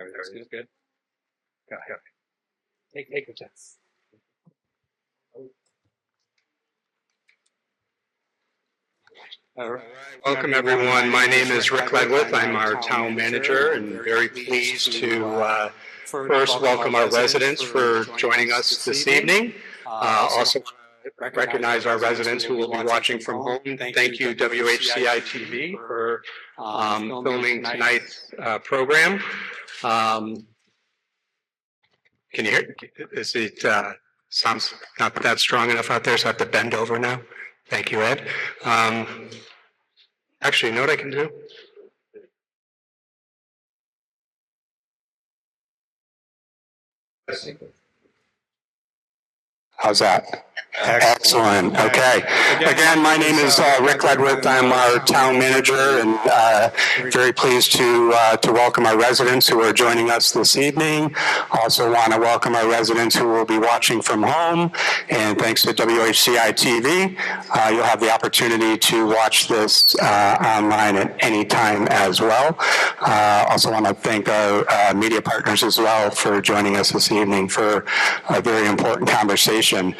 Everything's good. Go ahead. Take your chance. All right. Welcome, everyone. My name is Rick Ledwith. I'm our town manager and very pleased to first welcome our residents for joining us this evening. Also recognize our residents who will be watching from home. Thank you, WHCI TV, for filming tonight's program. Can you hear? Is it sounds not that strong enough out there, so I have to bend over now? Thank you, Ed. Actually, you know what I can do? How's that? Excellent. Okay. Again, my name is Rick Ledwith. I'm our town manager, and very pleased to welcome our residents who are joining us this evening. Also want to welcome our residents who will be watching from home. And thanks to WHCI TV, you'll have the opportunity to watch this online at any time as well. Also want to thank our media partners as well for joining us this evening for a very important conversation.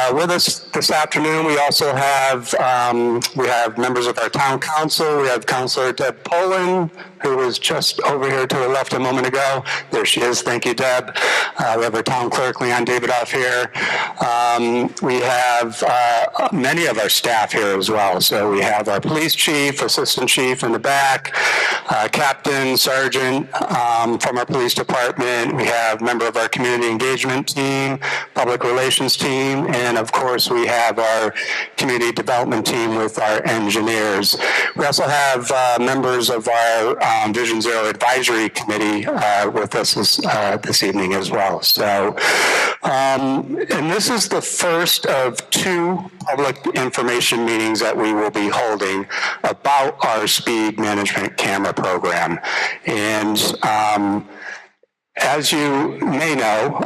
With us this afternoon, we also have members of our town council. We have Councilor Deb Poland, who was just over here to the left a moment ago. There she is. Thank you, Deb. We have our town clerk, Leon Davidoff, here. We have many of our staff here as well. So we have our police chief, assistant chief in the back, captain, sergeant from our police department. We have a member of our community engagement team, public relations team, and of course we have our community development team with our engineers. We also have members of our Vision Zero Advisory Committee with us this evening as well. So, and this is the first of two public information meetings that we will be holding about our speed management camera program. And as you may know,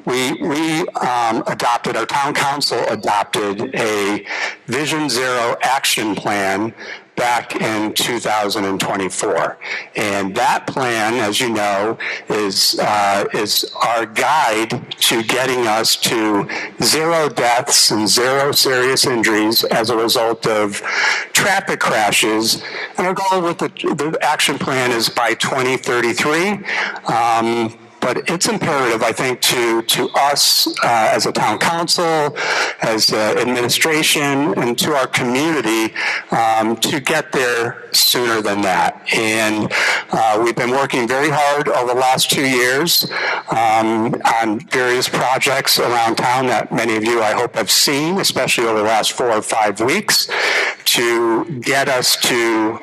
we adopted, our town council adopted a Vision Zero action plan back in 2024. And that plan, as you know, is our guide to getting us to 0 deaths and 0 serious injuries as a result of traffic crashes. And our goal with the action plan is by 2033. But it's imperative, I think, to us as a town council, as administration, and to our community to get there sooner than that. And we've been working very hard over the last 2 years on various projects around town that many of you, I hope, have seen, especially over the last 4 or 5 weeks, to get us to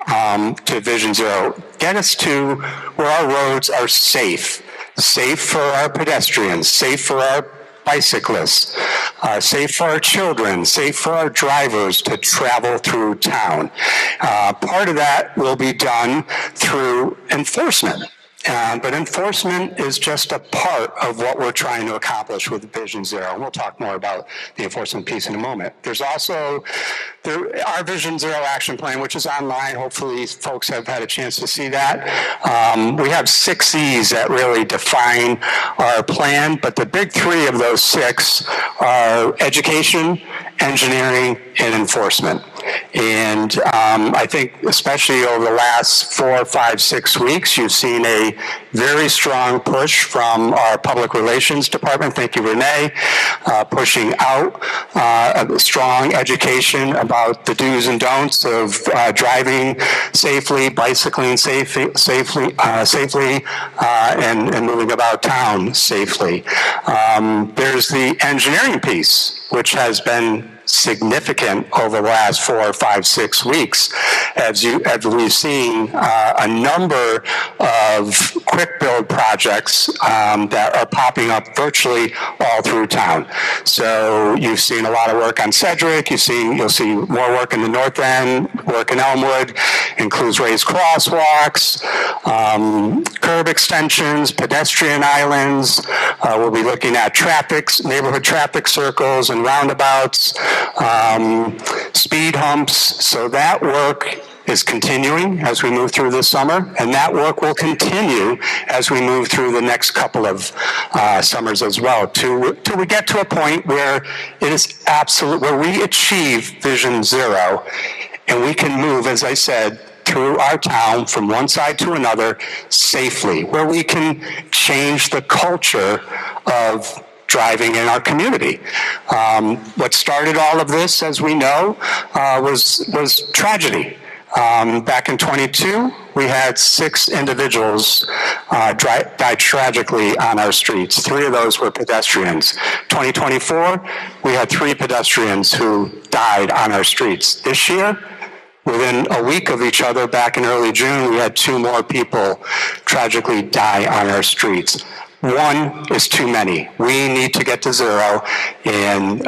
Vision Zero, get us to where our roads are safe. Safe for our pedestrians, safe for our bicyclists, safe for our children, safe for our drivers to travel through town. Part of that will be done through enforcement. But enforcement is just a part of what we're trying to accomplish with Vision Zero. And we'll talk more about the enforcement piece in a moment. There's also our Vision Zero action plan, which is online. Hopefully folks have had a chance to see that. We have 6 E's that really define our plan, but the big 3 of those 6 are education, engineering, and enforcement. And I think especially over the last 4, 5, 6 weeks, you've seen a very strong push from our public relations department. Thank you, Renee, pushing out a strong education about the do's and don'ts of driving safely, bicycling safely, and moving about town safely. There's the engineering piece, which has been significant over the last 4, 5, 6 weeks, as we've seen a number of quick build projects that are popping up virtually all through town. So you've seen a lot of work on Cedric. You'll see more work in the North End, work in Elmwood, includes raised crosswalks, curb extensions, pedestrian islands. We'll be looking at neighborhood traffic circles and roundabouts. Speed humps. So that work is continuing as we move through this summer, and that work will continue as we move through the next couple of summers as well, till we get to a point where it is absolute, where we achieve Vision Zero, and we can move, as I said, through our town from one side to another safely, where we can change the culture of driving in our community. What started all of this, as we know, was tragedy. Back in 22, we had 6 individuals die tragically on our streets. 3 of those were pedestrians. 2024, we had 3 pedestrians who died on our streets. This year, within a week of each other, back in early June, we had 2 more people tragically die on our streets. 1 is too many. We need to get to 0, and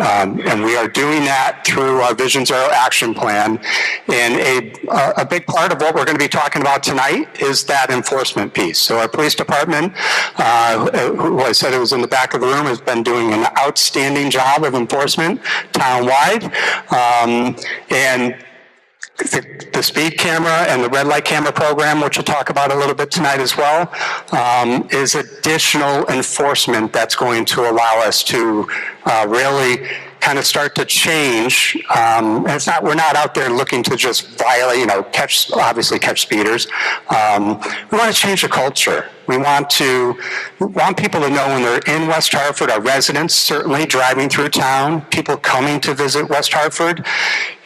we are doing that through our Vision Zero action plan. And a big part of what we're going to be talking about tonight is that enforcement piece. So our police department, who I said it was in the back of the room, has been doing an outstanding job of enforcement townwide, and the speed camera and the red light camera program, which we'll talk about a little bit tonight as well, is additional enforcement that's going to allow us to really kind of start to change. And we're not out there looking to just violate, obviously catch speeders. We want to change the culture. We want people to know when they're in West Hartford, our residents certainly driving through town, people coming to visit West Hartford,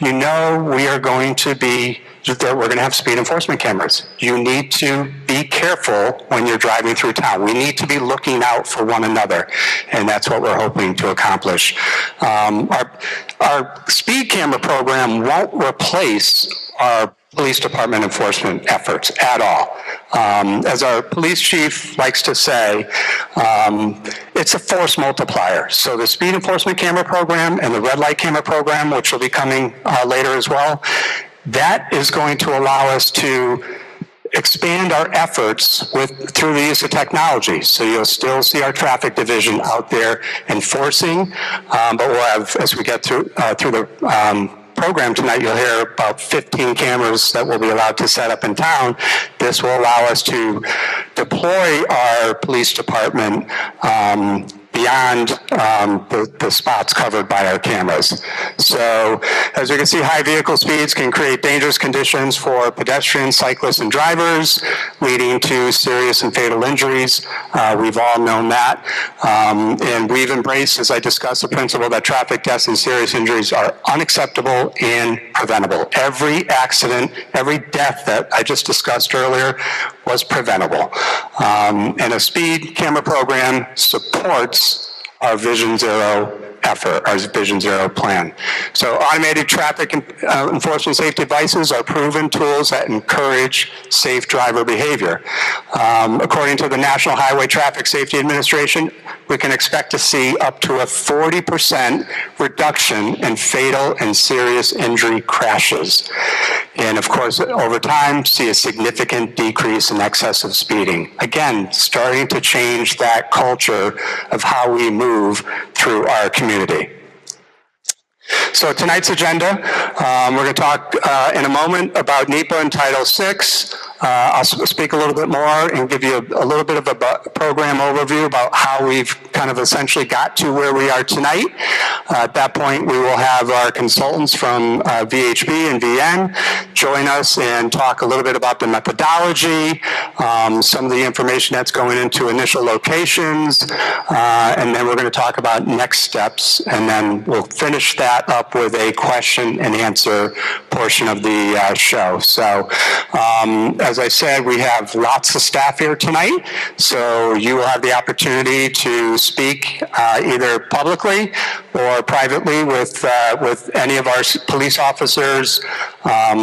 we are going to be, we're going to have speed enforcement cameras. You need to be careful when you're driving through town. We need to be looking out for one another, and that's what we're hoping to accomplish. Our speed camera program won't replace our police department enforcement efforts at all. As our police chief likes to say, it's a force multiplier. So the speed enforcement camera program and the red light camera program, which will be coming later as well, that is going to allow us to expand our efforts through the use of technology. So you'll still see our traffic division out there enforcing, but we'll have, as we get through the program tonight, you'll hear about 15 cameras that will be allowed to set up in town. This will allow us to deploy our police department beyond the spots covered by our cameras. So as you can see, high vehicle speeds can create dangerous conditions for pedestrians, cyclists, and drivers, leading to serious and fatal injuries. We've all known that. And we've embraced, as I discussed, the principle that traffic deaths and serious injuries are unacceptable and preventable. Every accident, every death that I just discussed earlier was preventable. And a speed camera program supports our Vision Zero effort, our Vision Zero plan. So automated traffic enforcement safety devices are proven tools that encourage safe driver behavior. According to the National Highway Traffic Safety Administration, we can expect to see up to a 40% reduction in fatal and serious injury crashes. And of course, over time, see a significant decrease in excessive speeding. Again, starting to change that culture of how we move through our community. So tonight's agenda, we're going to talk in a moment about NEPA and Title VI. I'll speak a little bit more and give you a little bit of a program overview about how we've kind of essentially got to where we are tonight. At that point, we will have our consultants from VHB and VN join us and talk a little bit about the methodology, some of the information that's going into initial locations, and then we're going to talk about next steps, and then we'll finish that up with a question and answer portion of the show. So as I said, we have lots of staff here tonight, so you will have the opportunity to speak either publicly or privately with any of our police officers,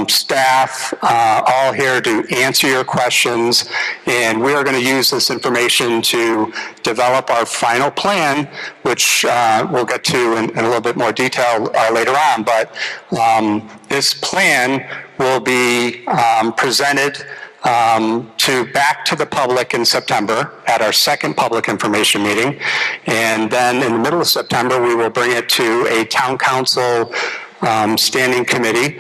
staff, all here to answer your questions. And we are going to use this information to develop our final plan, which we'll get to in a little bit more detail later on. But this plan will be presented back to the public in September at our second public information meeting. And then in the middle of September, we will bring it to a town council Standing Committee,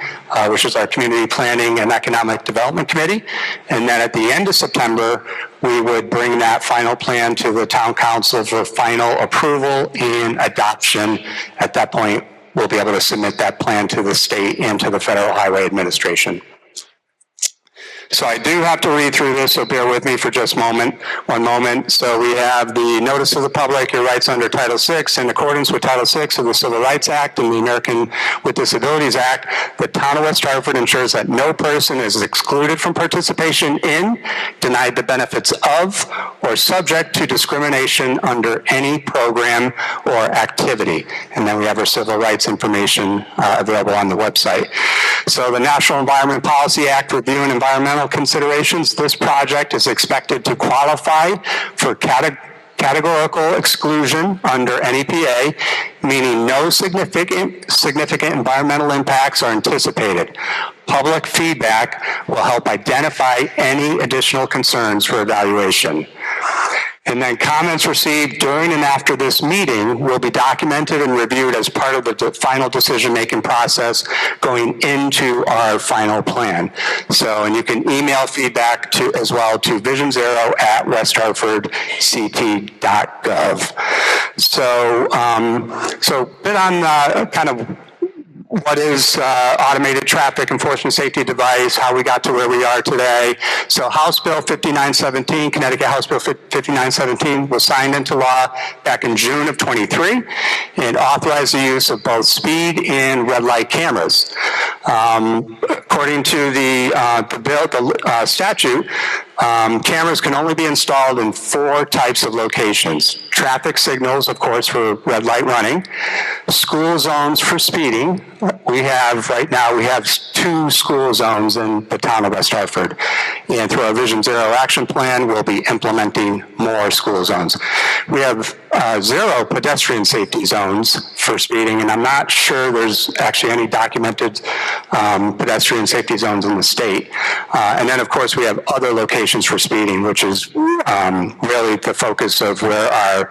which is our Community Planning and Economic Development Committee. And then at the end of September, we would bring that final plan to the Town Council for final approval and adoption. At that point, we'll be able to submit that plan to the state and to the Federal Highway Administration. So I do have to read through this, so bear with me for just one moment. So we have the notice of the public, your rights under Title VI. In accordance with Title VI of the Civil Rights Act and the American with Disabilities Act, the Town of West Hartford ensures that no person is excluded from participation in, denied the benefits of, or subject to discrimination under any program or activity. And then we have our civil rights information available on the website. So the National Environment Policy Act, Review and Environmental considerations, this project is expected to qualify for categorical exclusion under NEPA, meaning no significant environmental impacts are anticipated. Public feedback will help identify any additional concerns for evaluation. And then comments received during and after this meeting will be documented and reviewed as part of the final decision-making process going into our final plan. So, and you can email feedback to as well to visionzero@westhartfordct.gov. So, so a bit on kind of what is automated traffic enforcement safety device, how we got to where we are today. So House Bill 5917, Connecticut House Bill 5917 was signed into law back in June of 23 and authorized the use of both speed and red light cameras. According to the statute, cameras can only be installed in 4 types of locations. Traffic signals, of course, for red light running. School zones for speeding. We have 2 school zones in the town of West Hartford. And through our Vision Zero action plan, we'll be implementing more school zones. We have 0 pedestrian safety zones for speeding, and I'm not sure there's actually any documented pedestrian safety zones in the state. And then, of course, we have other locations for speeding, which is really the focus of where our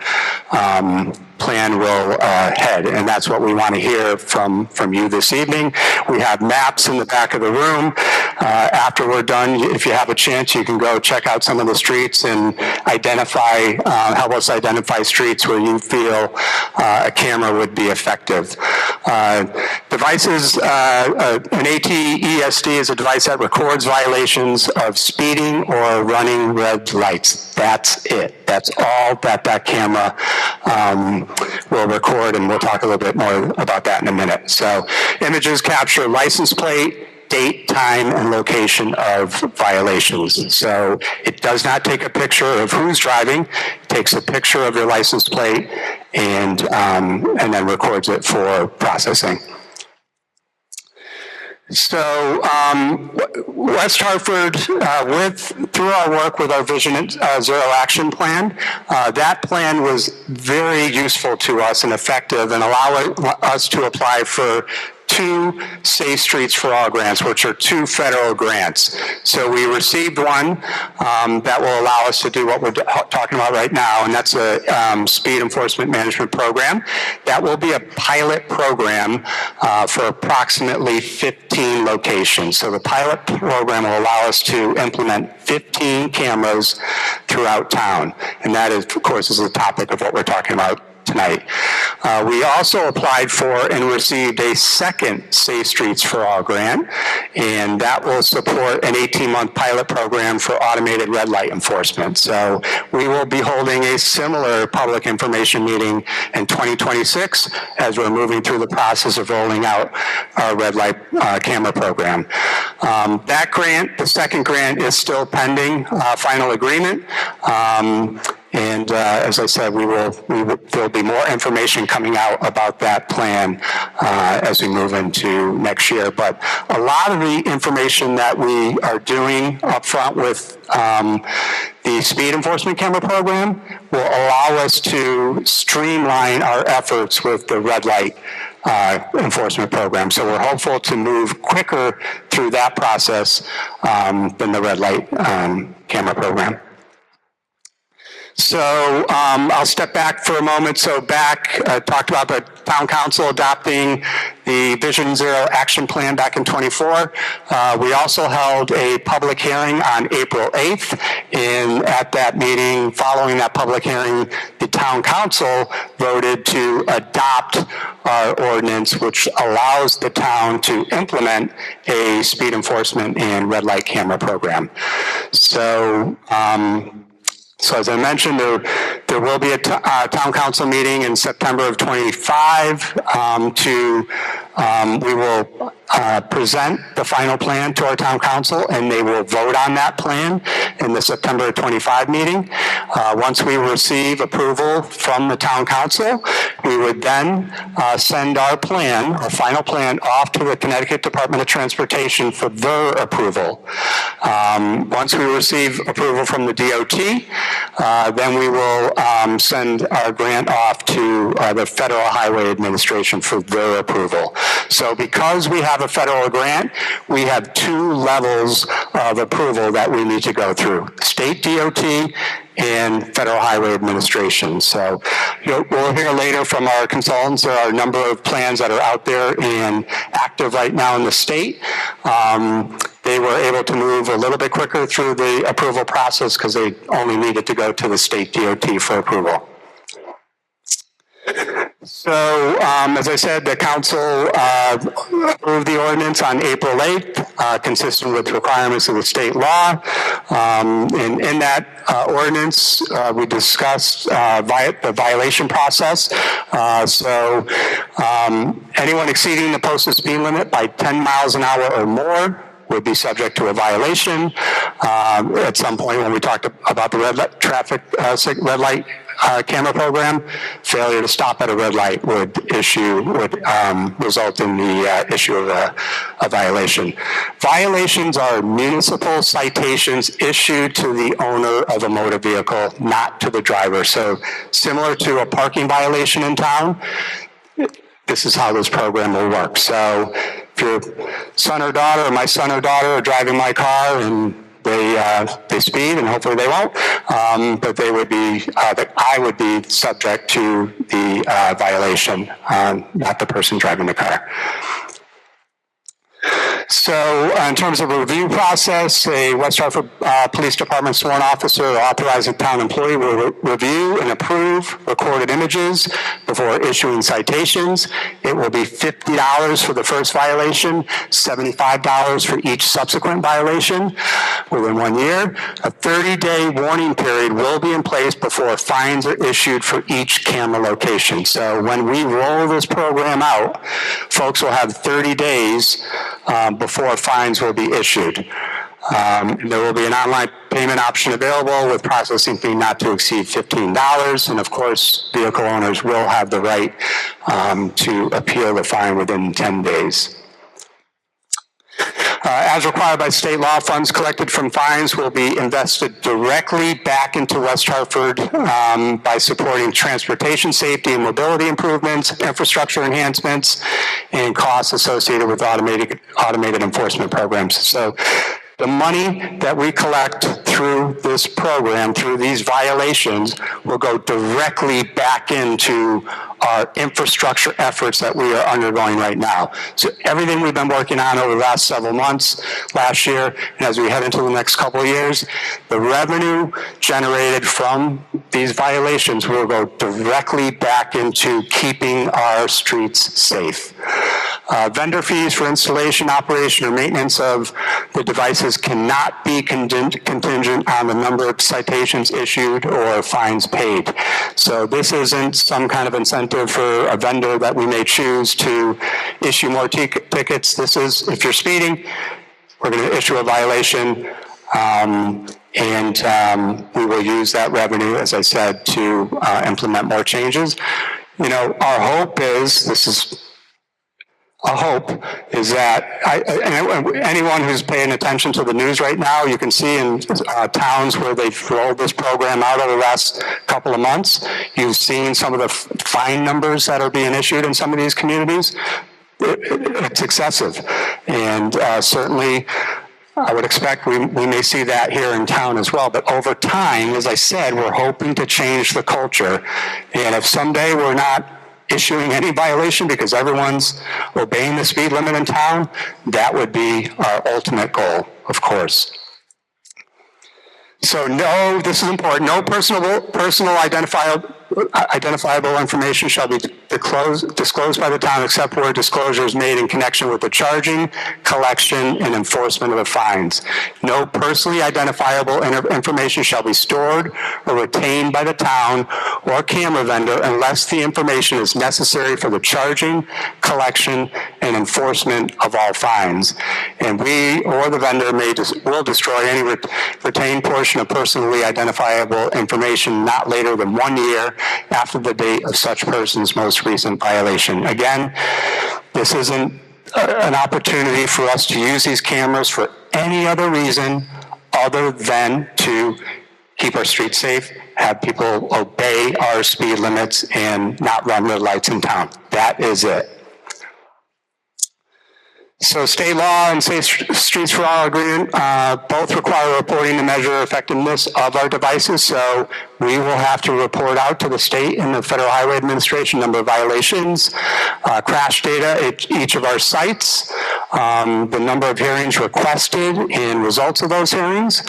plan will head, and that's what we want to hear from you this evening. We have maps in the back of the room. After we're done, if you have a chance, you can go check out some of the streets and help us identify streets where you feel a camera would be effective. Devices, an ATSD is a device that records violations of speeding or running red lights. That's it. That's all that camera will record, and we'll talk a little bit more about that in a minute. So images capture license plate, date, time, and location of violations. So it does not take a picture of who's driving. It takes a picture of your license plate and then records it for processing. So West Hartford, through our work with our Vision Zero action plan, that plan was very useful to us and effective, and allowed us to apply for 2 Safe Streets for All grants, which are 2 federal grants. So we received one that will allow us to do what we're talking about right now, and that's a speed enforcement management program. That will be a pilot program for approximately 15 locations. So the pilot program will allow us to implement 15 cameras throughout town, and that is, of course, is the topic of what we're talking about tonight. We also applied for and received a second Safe Streets for All grant, and that will support an 18-month pilot program for automated red light enforcement. So we will be holding a similar public information meeting in 2026 as we're moving through the process of rolling out our red light camera program. That grant, the second grant, is still pending final agreement. And as I said, there'll be more information coming out about that plan as we move into next year. But a lot of the information that we are doing up front with the speed enforcement camera program will allow us to streamline our efforts with the red light enforcement program. So we're hopeful to move quicker through that process than the red light camera program. So I'll step back for a moment. So talked about town council adopting the Vision Zero Action Plan back in '24. We also held a public hearing on April 8th, and at that meeting, following that public hearing, the town council voted to adopt our ordinance, which allows the town to implement a speed enforcement and red light camera program. So as I mentioned, there will be a town council meeting in September of '25 we will present the final plan to our town council, and they will vote on that plan in the September 25 meeting. Once we receive approval from the town council, we would then send our plan, our final plan, off to the Connecticut Department of Transportation for their approval. Once we receive approval from the DOT, then we will send our grant off to the Federal Highway Administration for their approval. So because we have a federal grant, we have two levels of approval that we need to go through: state DOT and Federal Highway Administration. So we'll hear later from our consultants. There are a number of plans that are out there and active right now in the state. They were able to move a little bit quicker through the approval process because they only needed to go to the state DOT for approval. So, as I said, the council approved the ordinance on April 8th, consistent with the requirements of the state law. And in that ordinance, we discussed the violation process. Anyone exceeding the posted speed limit by 10 miles an hour or more would be subject to a violation. At some point when we talked about the red light camera program, failure to stop at a red light would result in the issue of a violation. Violations are municipal citations issued to the owner of a motor vehicle, not to the driver. So similar to a parking violation in town, this is how this program will work. So if your son or daughter, or my son or daughter, are driving my car and they speed, and hopefully they won't, but they would be, that I would be subject to the violation, not the person driving the car. So in terms of a review process, a West Hartford Police Department sworn officer or authorized town employee will review and approve recorded images before issuing citations. It will be $50 for the first violation, $75 for each subsequent violation within 1 year. A 30-day warning period will be in place before fines are issued for each camera location. So when we roll this program out, folks will have 30 days before fines will be issued. There will be an online payment option available with processing fee not to exceed $15. And of course, vehicle owners will have the right to appeal the fine within 10 days. As required by state law, funds collected from fines will be invested directly back into West Hartford by supporting transportation safety and mobility improvements, infrastructure enhancements, and costs associated with automated enforcement programs. So the money that we collect through this program, through these violations, will go directly back into our infrastructure efforts that we are undergoing right now. So everything we've been working on over the last several months, last year, and as we head into the next couple of years, the revenue generated from these violations will go directly back into keeping our streets safe. Vendor fees for installation, operation, or maintenance of the devices cannot be contingent on the number of citations issued or fines paid. So this isn't some kind of incentive for a vendor that we may choose to issue more tickets. This is, if you're speeding, we're going to issue a violation, and we will use that revenue, as I said, to implement more changes. You know, our hope is, that anyone who's paying attention to the news right now, you can see in towns where they've rolled this program out over the last couple of months, you've seen some of the fine numbers that are being issued in some of these communities. It's excessive. And certainly, I would expect we may see that here in town as well. But over time, as I said, we're hoping to change the culture. And if someday we're not issuing any violation because everyone's obeying the speed limit in town, that would be our ultimate goal, of course. So no, this is important, no personal identifiable information shall be disclosed by the town except where disclosure is made in connection with the charging, collection, and enforcement of the fines. No personally identifiable information shall be stored or retained by the town or camera vendor unless the information is necessary for the charging, collection, and enforcement of all fines. And we or the vendor will destroy any retained portion of personally identifiable information not later than 1 year after the date of such person's most recent violation. Again, this isn't an opportunity for us to use these cameras for any other reason other than to keep our streets safe, have people obey our speed limits, and not run red lights in town. That is it. So state law and Safe Streets for All agreement both require reporting to measure effectiveness of our devices. So we will have to report out to the state and the Federal Highway Administration number of violations, crash data at each of our sites, the number of hearings requested and results of those hearings,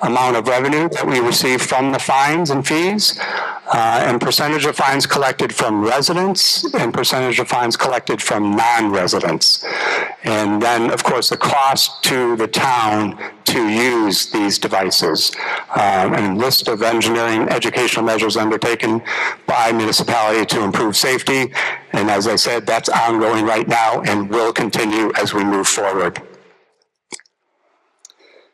amount of revenue that we receive from the fines and fees, and percentage of fines collected from residents and percentage of fines collected from non-residents. And then, of course, the cost to the town to use these devices, and list of engineering educational measures undertaken by municipality to improve safety. And as I said, that's ongoing right now and will continue as we move forward.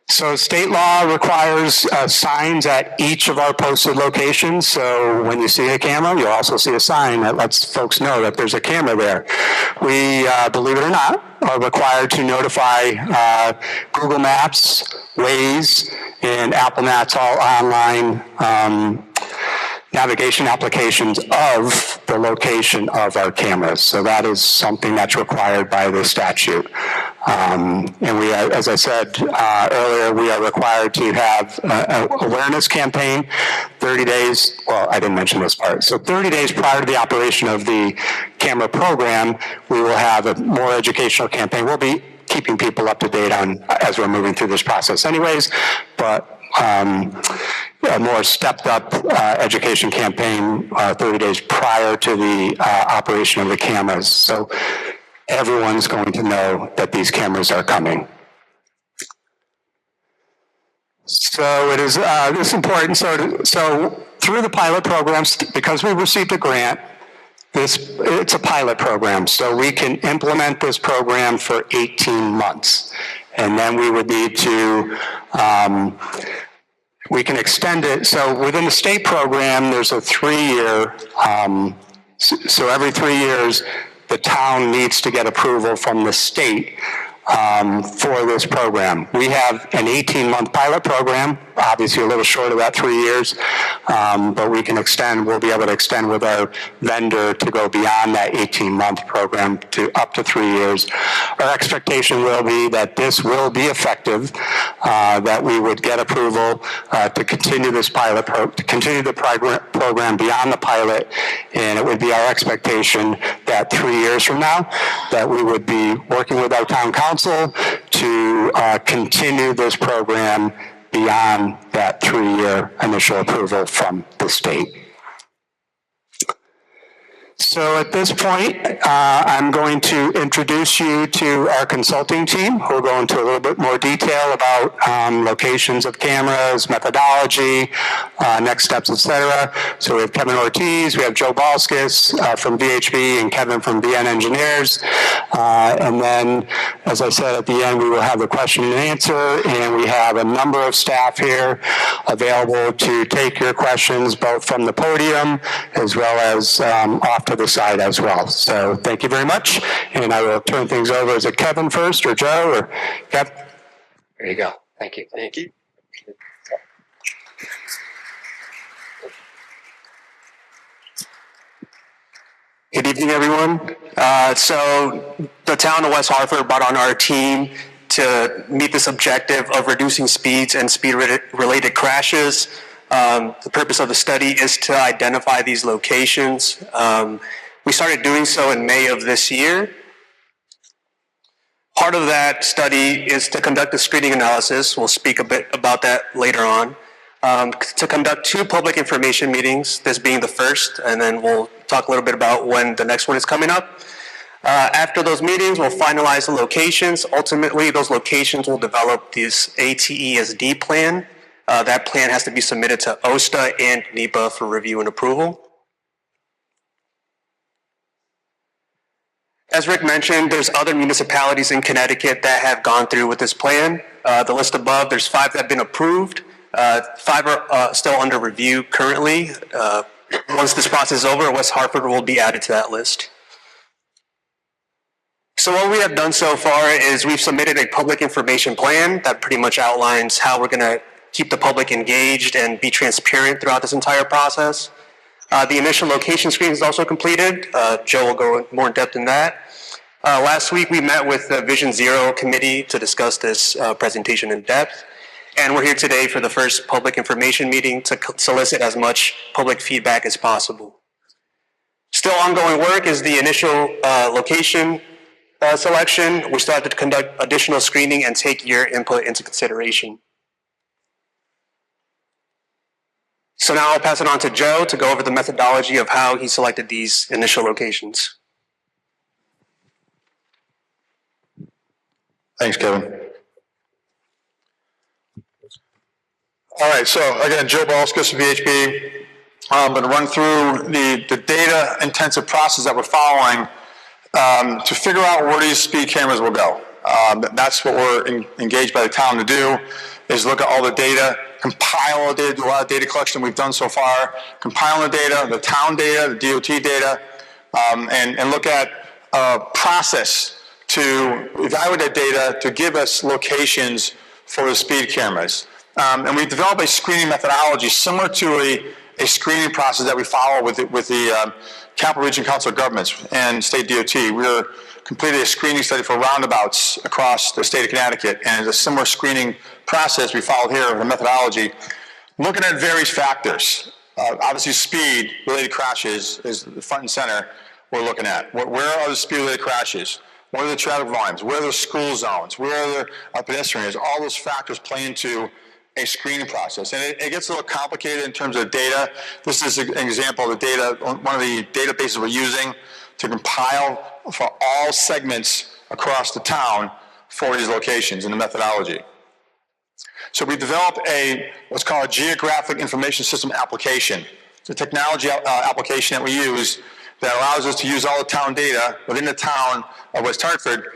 So state law requires signs at each of our posted locations. So when you see a camera, you'll also see a sign that lets folks know that there's a camera there. We, believe it or not, are required to notify Google Maps, Waze, and Apple Maps, all online navigation applications of the location of our cameras. So that is something that's required by the statute. And we, as I said earlier, we are required to have an awareness campaign 30 days, well, I didn't mention this part. So 30 days prior to the operation of the camera program, we will have a more educational campaign. We'll be keeping people up to date on as we're moving through this process anyways, but a more stepped up education campaign 30 days prior to the operation of the cameras. So everyone's going to know that these cameras are coming. So it is this important. So through the pilot programs, because we received a grant, it's a pilot program. So we can implement this program for 18 months. And then we would need to, we can extend it. So within the state program, there's a 3-year, so every 3 years, the town needs to get approval from the state for this program. We have an 18-month pilot program, obviously a little short of that 3 years, but we can extend, we'll be able to extend with our vendor to go beyond that 18-month program to up to 3 years. Our expectation will be that this will be effective, that we would get approval to continue this pilot, to continue the program beyond the pilot, and it would be our expectation that 3 years from now, that we would be working with our town council to continue this program beyond that 3-year initial approval from the state. So at this point, I'm going to introduce you to our consulting team, who will go into a little bit more detail about locations of cameras, methodology, next steps, etc. So we have Kevin Ortiz, we have Joe Balskis from VHB, and Kevin from VN Engineers. And then, as I said, at the end, we will have the question and answer, and we have a number of staff here available to take your questions, both from the podium as well as off to the side as well. So thank you very much, and I will turn things over. Is it Kevin first, or Joe, or Kev? There you go. Thank you. Thank you. Good evening, everyone. So the town of West Hartford brought on our team to meet this objective of reducing speeds and speed-related crashes. The purpose of the study is to identify these locations. We started doing so in May of this year. Part of that study is to conduct a screening analysis. We'll speak a bit about that later on. To conduct 2 public information meetings, this being the first, and then we'll talk a little bit about when the next one is coming up. After those meetings, we'll finalize the locations. Ultimately, those locations will develop this ATSD plan. That plan has to be submitted to OSTA and NEPA for review and approval. As Rick mentioned, there's other municipalities in Connecticut that have gone through with this plan. The list above, there's 5 that have been approved. 5 are still under review currently. Once this process is over, West Hartford will be added to that list. So what we have done so far is we've submitted a public information plan that pretty much outlines how we're going to keep the public engaged and be transparent throughout this entire process. The initial location screening is also completed. Joe will go more in depth in that. Last week we met with the Vision Zero committee to discuss this presentation in depth. And we're here today for the first public information meeting to solicit as much public feedback as possible. Still ongoing work is the initial location selection. We still have to conduct additional screening and take your input into consideration. So now I'll pass it on to Joe to go over the methodology of how he selected these initial locations. Thanks, Kevin. All right, so again, Joe Balskus, VHB. I'm going to run through the data-intensive process that we're following to figure out where these speed cameras will go. That's what we're engaged by the town to do, is look at all the data, compile the data, do a lot of data collection we've done so far, compile the data, the town data, the DOT data, and look at a process to evaluate that data to give us locations for the speed cameras. And we developed a screening methodology similar to a screening process that we follow with the Capital Region Council of Governments and State DOT. We completed a screening study for roundabouts across the state of Connecticut, and it's a similar screening process we followed here, the methodology, looking at various factors. Obviously, speed-related crashes is the front and center we're looking at. Where are the speed-related crashes? What are the traffic volumes? Where are the school zones? Where are the pedestrians? All those factors play into a screening process. And it gets a little complicated in terms of data. This is an example of the data, one of the databases we're using to compile for all segments across the town for these locations in the methodology. So we developed what's called a geographic information system application. It's a technology application that we use that allows us to use all the town data within the town of West Hartford,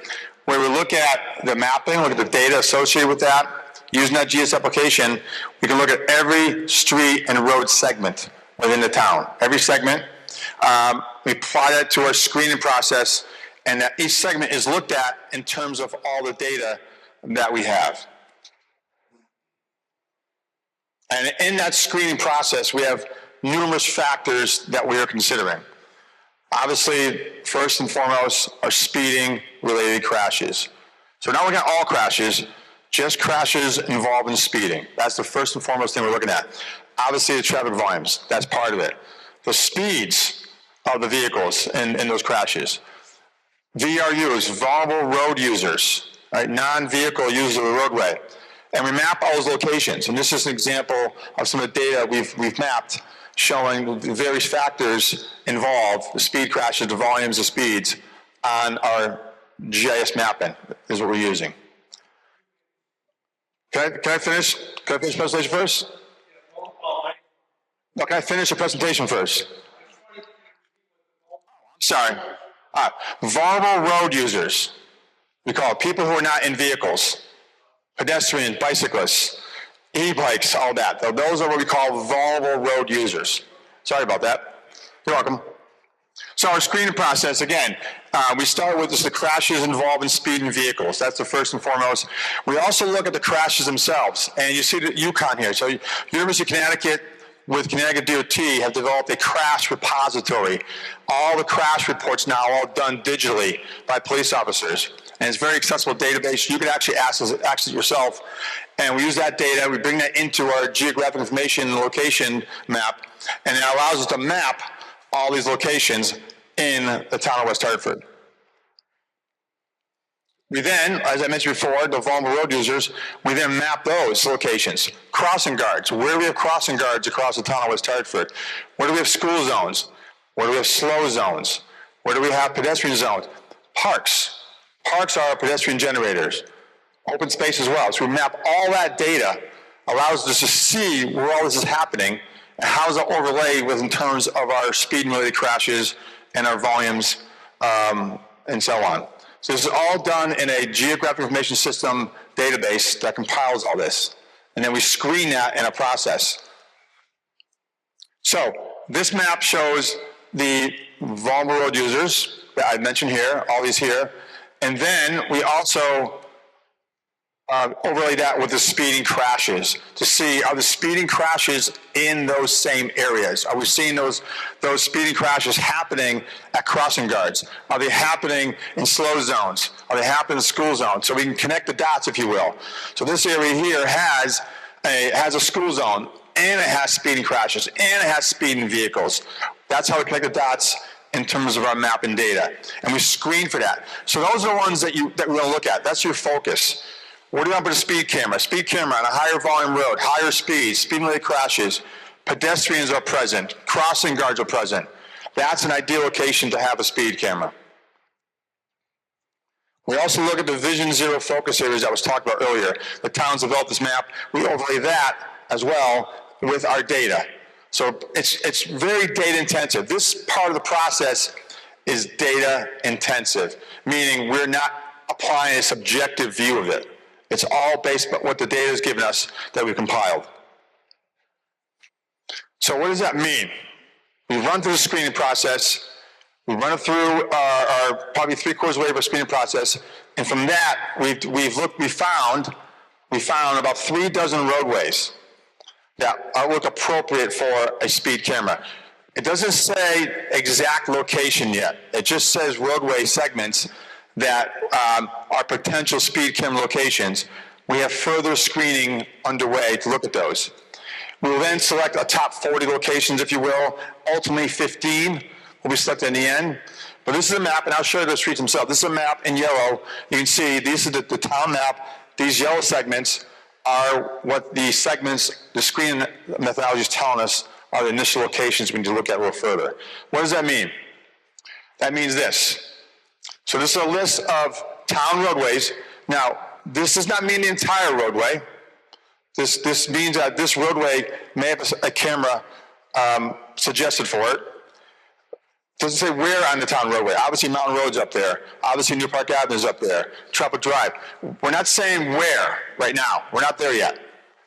where we look at the mapping, look at the data associated with that. Using that GS application, we can look at every street and road segment within the town. Every segment, we apply that to our screening process, and that each segment is looked at in terms of all the data that we have. And in that screening process, we have numerous factors that we are considering. Obviously, first and foremost, are speeding-related crashes. So now we got all crashes, just crashes involving speeding. That's the first and foremost thing we're looking at. Obviously, the traffic volumes, that's part of it. The speeds of the vehicles in those crashes. VRUs, vulnerable road users, right? Non-vehicle users of the roadway. And we map all those locations. And this is an example of some of the data we've mapped showing the various factors involved, the speed crashes, the volumes, the speeds, on our GIS mapping is what we're using. Can I finish? Can I finish the presentation first? No, can I finish the presentation first? Sorry. All right. Vulnerable road users. We call it people who are not in vehicles. Pedestrians, bicyclists, e-bikes, all that. Those are what we call vulnerable road users. Sorry about that. You're welcome. So our screening process, again, we start with the crashes involving speeding vehicles. That's the first and foremost. We also look at the crashes themselves. And you see the Yukon here. So University of Connecticut with Connecticut DOT have developed a crash repository. All the crash reports now are all done digitally by police officers. And it's a very accessible database. You can actually access it yourself. And we use that data, we bring that into our geographic information location map, and it allows us to map all these locations in the town of West Hartford. We then, as I mentioned before, the vulnerable road users, we then map those locations. Crossing guards, where do we have crossing guards across the town of West Hartford? Where do we have school zones? Where do we have slow zones? Where do we have pedestrian zones? Parks. Parks are pedestrian generators. Open space as well. So we map all that data, allows us to see where all this is happening, and how is that overlaid with in terms of our speed-related crashes and our volumes, and so on. So this is all done in a geographic information system database that compiles all this. And then we screen that in a process. So this map shows the vulnerable road users that I mentioned here, all these here. And then we also overlay that with the speeding crashes to see, are the speeding crashes in those same areas? Are we seeing those speeding crashes happening at crossing guards? Are they happening in slow zones? Are they happening in school zones? So we can connect the dots, if you will. So this area here has a school zone, and it has speeding crashes, and it has speeding vehicles. That's how we connect the dots in terms of our mapping data. And we screen for that. So those are the ones that we're going to look at. That's your focus. What do you want with a speed camera? Speed camera on a higher volume road, higher speeds, speed-related crashes, pedestrians are present, crossing guards are present. That's an ideal location to have a speed camera. We also look at the Vision Zero focus areas I was talking about earlier. The towns developed this map. We overlay that as well with our data. So it's very data intensive. This part of the process is data intensive, meaning we're not applying a subjective view of it. It's all based on what the data has given us that we've compiled. So what does that mean? We run through the screening process. We run it through our probably 3/4 way of our screening process, and from that we found about 3 dozen roadways that look appropriate for a speed camera. It doesn't say exact location yet. It just says roadway segments that are potential speed camera locations. We have further screening underway to look at those. We will then select a top 40 locations, if you will. Ultimately, 15 will be selected in the end. But this is a map, and I'll show you the streets themselves. This is a map in yellow. You can see these are the town map. These yellow segments are what the segments, the screening methodology is telling us are the initial locations we need to look at a little further. What does that mean? That means this. So this is a list of town roadways. Now, this does not mean the entire roadway. This means that this roadway may have a camera suggested for it. Doesn't say where on the town roadway. Obviously, Mountain Road's up there. Obviously, New Park Avenue's up there. Tropic Drive. We're not saying where right now. We're not there yet.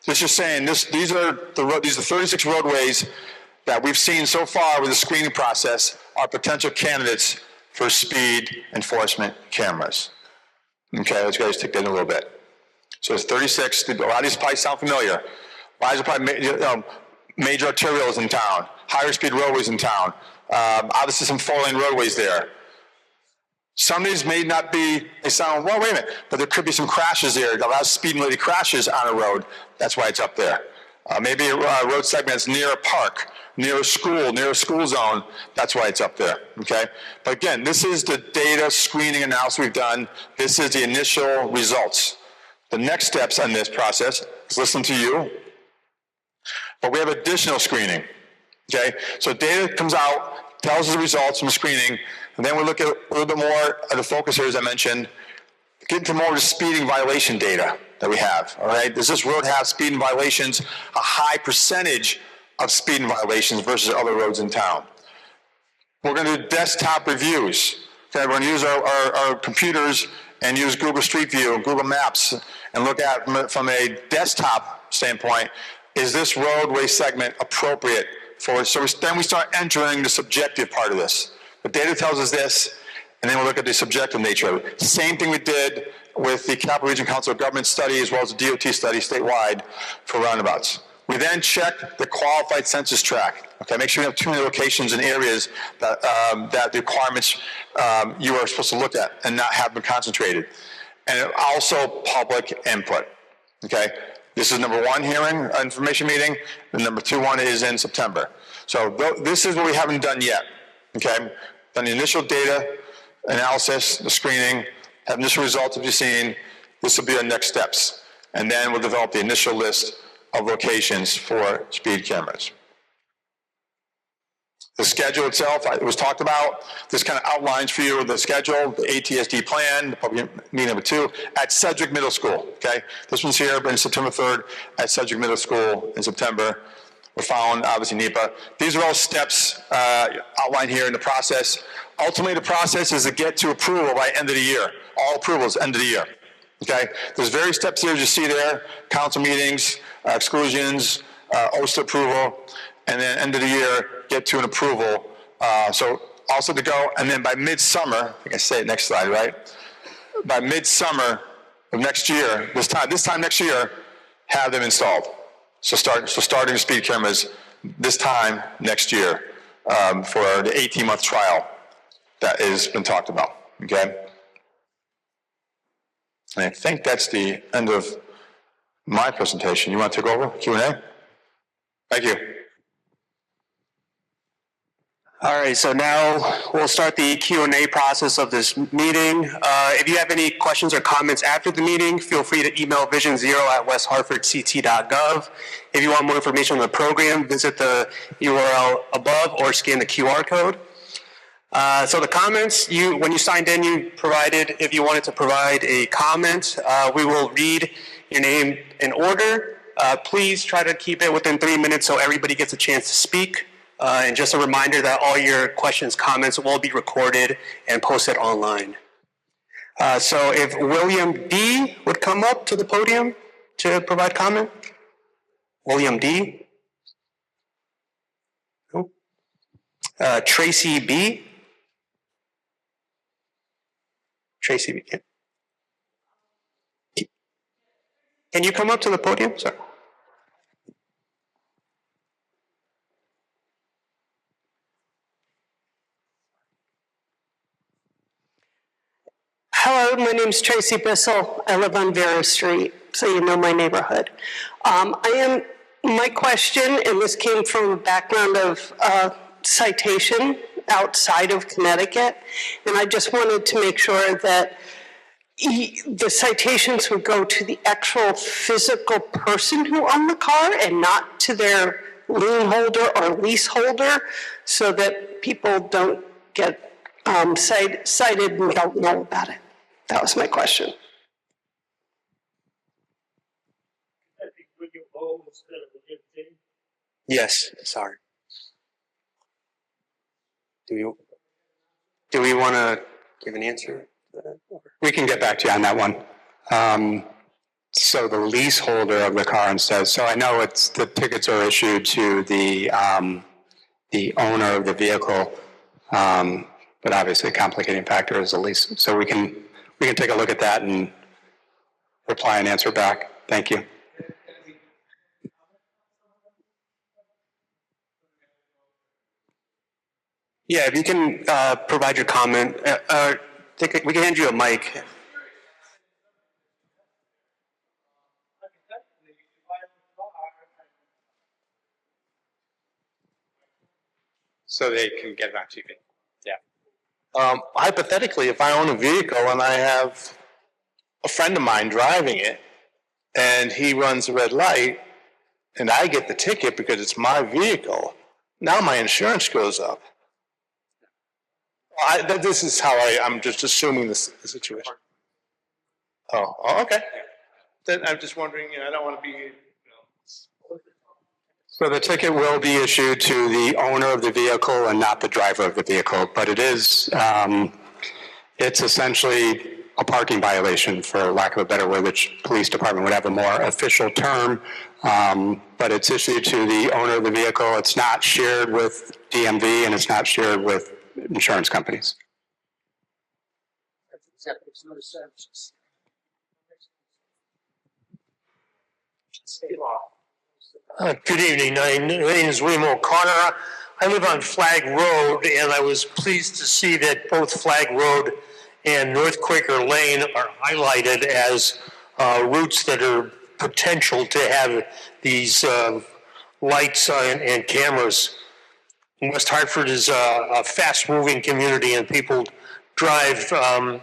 It's just saying these are 36 roadways that we've seen so far with the screening process are potential candidates for speed enforcement cameras. Okay, let's go take that in a little bit. So it's 36. A lot of these probably sound familiar. A lot of these are probably major arterials in town, higher speed roadways in town. Obviously some 4-lane roadways there. Some of these may not be, they sound, well, wait a minute, but there could be some crashes there. A lot of speed-related crashes on a road. That's why it's up there. Maybe a road segment that's near a park, near a school zone. That's why it's up there, okay? But again, this is the data screening analysis we've done. This is the initial results. The next steps on this process is listen to you, but we have additional screening, okay? So data comes out, tells us the results from the screening, and then we look at a little bit more at the focus areas I mentioned, get into more of the speeding violation data that we have, all right? Does this road have speeding violations, a high percentage of speeding violations versus other roads in town? We're gonna do desktop reviews. Okay, we're gonna use our computers and use Google Street View and Google Maps and look at from a desktop standpoint, is this roadway segment appropriate for, so then we start entering the subjective part of this. The data tells us this, and then we'll look at the subjective nature of it. Same thing we did with the Capital Region Council of Government study as well as the DOT study statewide for roundabouts. We then check the qualified census tract. Okay, make sure you have too many locations and areas that, that the requirements you are supposed to look at and not have them concentrated. And also public input. Okay, this is number 1 hearing, information meeting. The number 2 one is in September. So this is what we haven't done yet. Okay, Then the initial data analysis, the screening, have initial results to be seen. This will be our next steps. And then we'll develop the initial list of locations for speed cameras. The schedule itself, it was talked about. This kind of outlines for you the schedule, the ATSD plan, public meeting number 2, at Sedgwick Middle School, okay? This one's here, but September 3rd at Sedgwick Middle School in September. We're following, obviously, NEPA. These are all steps outlined here in the process. Ultimately, the process is to get to approval by end of the year. All approvals, end of the year, okay? There's various steps here, as you see there, council meetings, exclusions, OSTA approval, and then end of the year, get to an approval. So also to go, and then by midsummer, I think I say it next slide, right? By midsummer of next year, this time next year, have them installed. So starting speed cameras this time next year for the 18-month trial that has been talked about, okay? And I think that's the end of my presentation. You want to take over, Q&A? Thank you. All right, so now we'll start the Q&A process of this meeting. If you have any questions or comments after the meeting, feel free to email vision0@westhartfordct.gov. If you want more information on the program, visit the URL above or scan the QR code. So the comments, when you signed in, you provided, if you wanted to provide a comment, we will read your name in order. Please try to keep it within 3 minutes so everybody gets a chance to speak. And just a reminder that all your questions, comments will be recorded and posted online. So if William D. would come up to the podium to provide comment. William D. Tracy B. Tracy B. Can you come up to the podium? Sorry. Hello, my name is Tracy Bissell. I live on Vera Street, so you know my neighborhood. My question, and this came from a background of citation outside of Connecticut, and I just wanted to make sure that the citations would go to the actual physical person who owned the car and not to their lien holder or leaseholder, so that people don't get cited and don't know about it. That was my question. Yes, sorry. Do we want to give an answer to that? We can get back to you on that one. So the leaseholder of the car instead. So I know the tickets are issued to the owner of the vehicle, but obviously a complicating factor is the lease. So we can take a look at that and reply and answer back. Thank you. Yeah, if you can provide your comment, we can hand you a mic. So they can get back to you. Yeah. Hypothetically, if I own a vehicle and I have a friend of mine driving it and he runs a red light and I get the ticket because it's my vehicle, now my insurance goes up. This is how I'm just assuming the situation. Oh, okay. Then I'm just wondering, I don't want to be... So the ticket will be issued to the owner of the vehicle and not the driver of the vehicle, but it's essentially a parking violation, for lack of a better word, which police department would have a more official term, but it's issued to the owner of the vehicle. It's not shared with DMV and it's not shared with insurance companies. Good evening. My name is William O'Connor. I live on Flag Road, and I was pleased to see that both Flag Road and North Quaker Lane are highlighted as routes that are potential to have these lights and cameras. West Hartford is a fast-moving community, and people drive a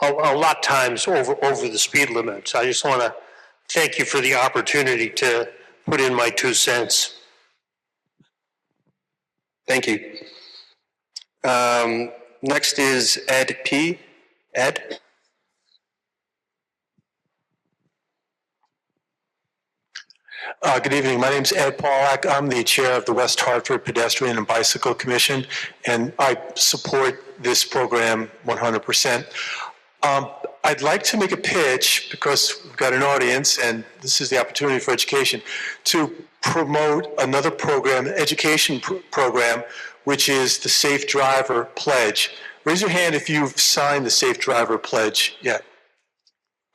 lot times over the speed limit. So I just want to thank you for the opportunity to put in my 2 cents. Thank you. Next is Ed P. Ed? Good evening. My name is Ed Pollack. I'm the chair of the West Hartford Pedestrian and Bicycle Commission, and I support this program 100%. I'd like to make a pitch, because we've got an audience, and this is the opportunity for education, to promote another program, education program, which is the Safe Driver Pledge. Raise your hand if you've signed the Safe Driver Pledge yet.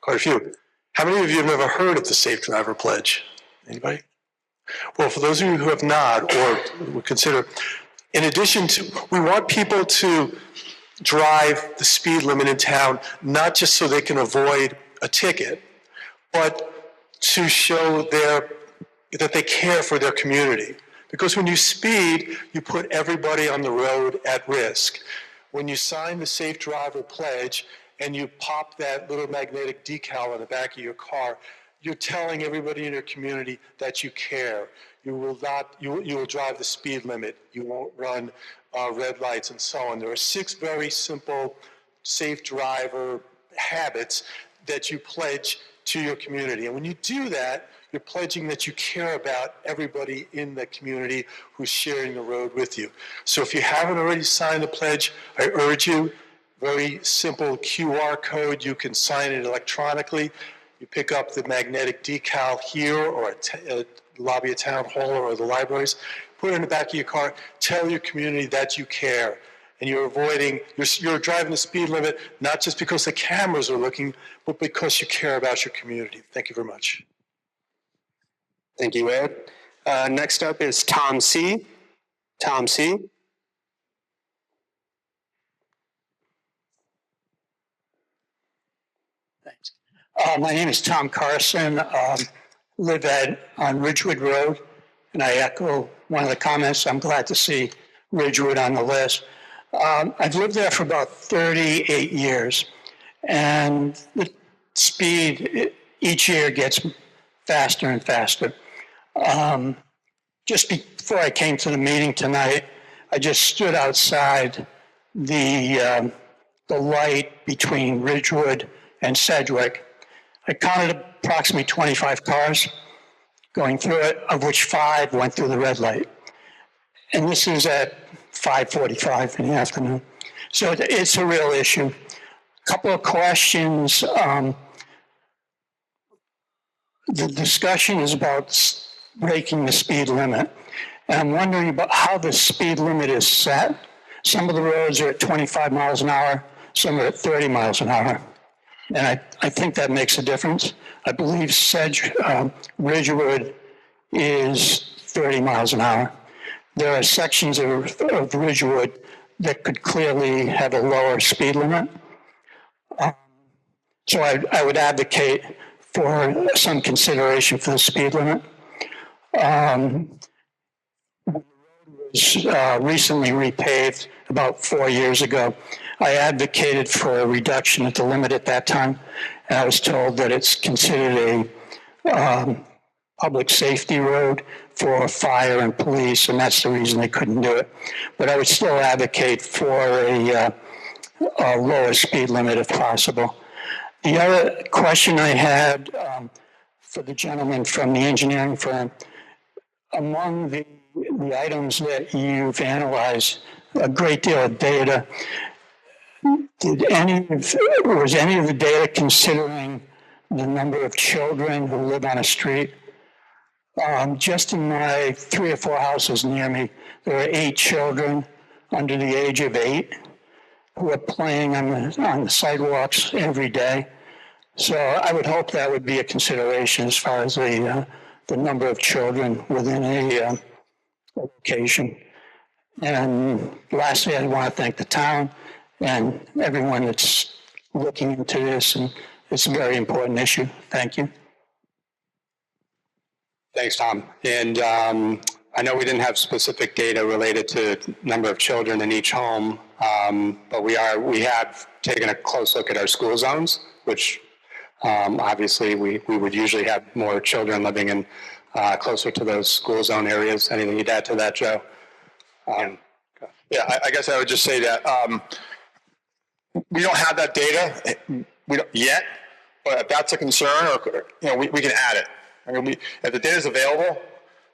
Quite a few. How many of you have never heard of the Safe Driver Pledge? Anybody? Well, for those of you who have not or would consider, in addition to, we want people to drive the speed limit in town, not just so they can avoid a ticket, but to show that they care for their community. Because when you speed, you put everybody on the road at risk. When you sign the Safe Driver Pledge and you pop that little magnetic decal on the back of your car, you're telling everybody in your community that you care. You will drive the speed limit. You won't run red lights and so on. There are 6 very simple safe driver habits that you pledge to your community. And when you do that, you're pledging that you care about everybody in the community who's sharing the road with you. So if you haven't already signed the pledge, I urge you, very simple QR code, you can sign it electronically. You pick up the magnetic decal here or at lobby of town hall or the libraries, put it in the back of your car, tell your community that you care. And you're driving the speed limit, not just because the cameras are looking, but because you care about your community. Thank you very much. Thank you, Ed. Next up is Tom C. Tom C. Thanks. My name is Tom Carson. Live on Ridgewood Road, and I echo one of the comments. I'm glad to see Ridgewood on the list. I've lived there for about 38 years, and the speed each year gets faster and faster. Just before I came to the meeting tonight, I just stood outside the light between Ridgewood and Sedgwick. I counted approximately 25 cars going through it, of which 5 went through the red light. And this is at 5:45 in the afternoon. So it's a real issue. A couple of questions. The discussion is about breaking the speed limit. And I'm wondering about how the speed limit is set. Some of the roads are at 25 miles an hour, some are at 30 miles an hour. And I think that makes a difference. I believe Ridgewood is 30 miles an hour. There are sections of Ridgewood that could clearly have a lower speed limit. So I would advocate for some consideration for the speed limit. The road was recently repaved about 4 years ago. I advocated for a reduction at the limit at that time, and I was told that it's considered a public safety road for fire and police, and that's the reason they couldn't do it. But I would still advocate for a lower speed limit if possible. The other question I had for the gentleman from the engineering firm, among the items that you've analyzed, a great deal of data, was any of the data considering the number of children who live on a street? Just in my 3 or 4 houses near me, there are 8 children under the age of 8 who are playing on the sidewalks every day. So I would hope that would be a consideration as far as the number of children within a location. And lastly, I want to thank the town and everyone that's looking into this, and it's a very important issue. Thank you. Thanks, Tom. And I know we didn't have specific data related to number of children in each home, but we have taken a close look at our school zones, which obviously we would usually have more children living in closer to those school zone areas. Anything you'd add to that, Joe? Yeah, I guess I would just say that we don't have that data we don't yet, but if that's a concern, or we can add it. I mean, if the data is available,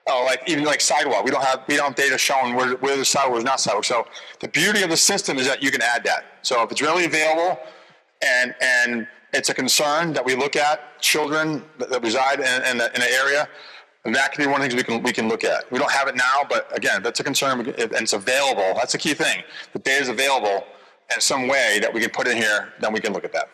like even like sidewalk, we don't have data showing where the sidewalk is not sidewalk. So the beauty of the system is that you can add that. So if it's really available, and it's a concern that we look at children that reside in an area, and that can be one of the things we can look at. We don't have it now, but again, if that's a concern and it's available, that's the key thing. The data is available in some way that we can put in here, then we can look at that.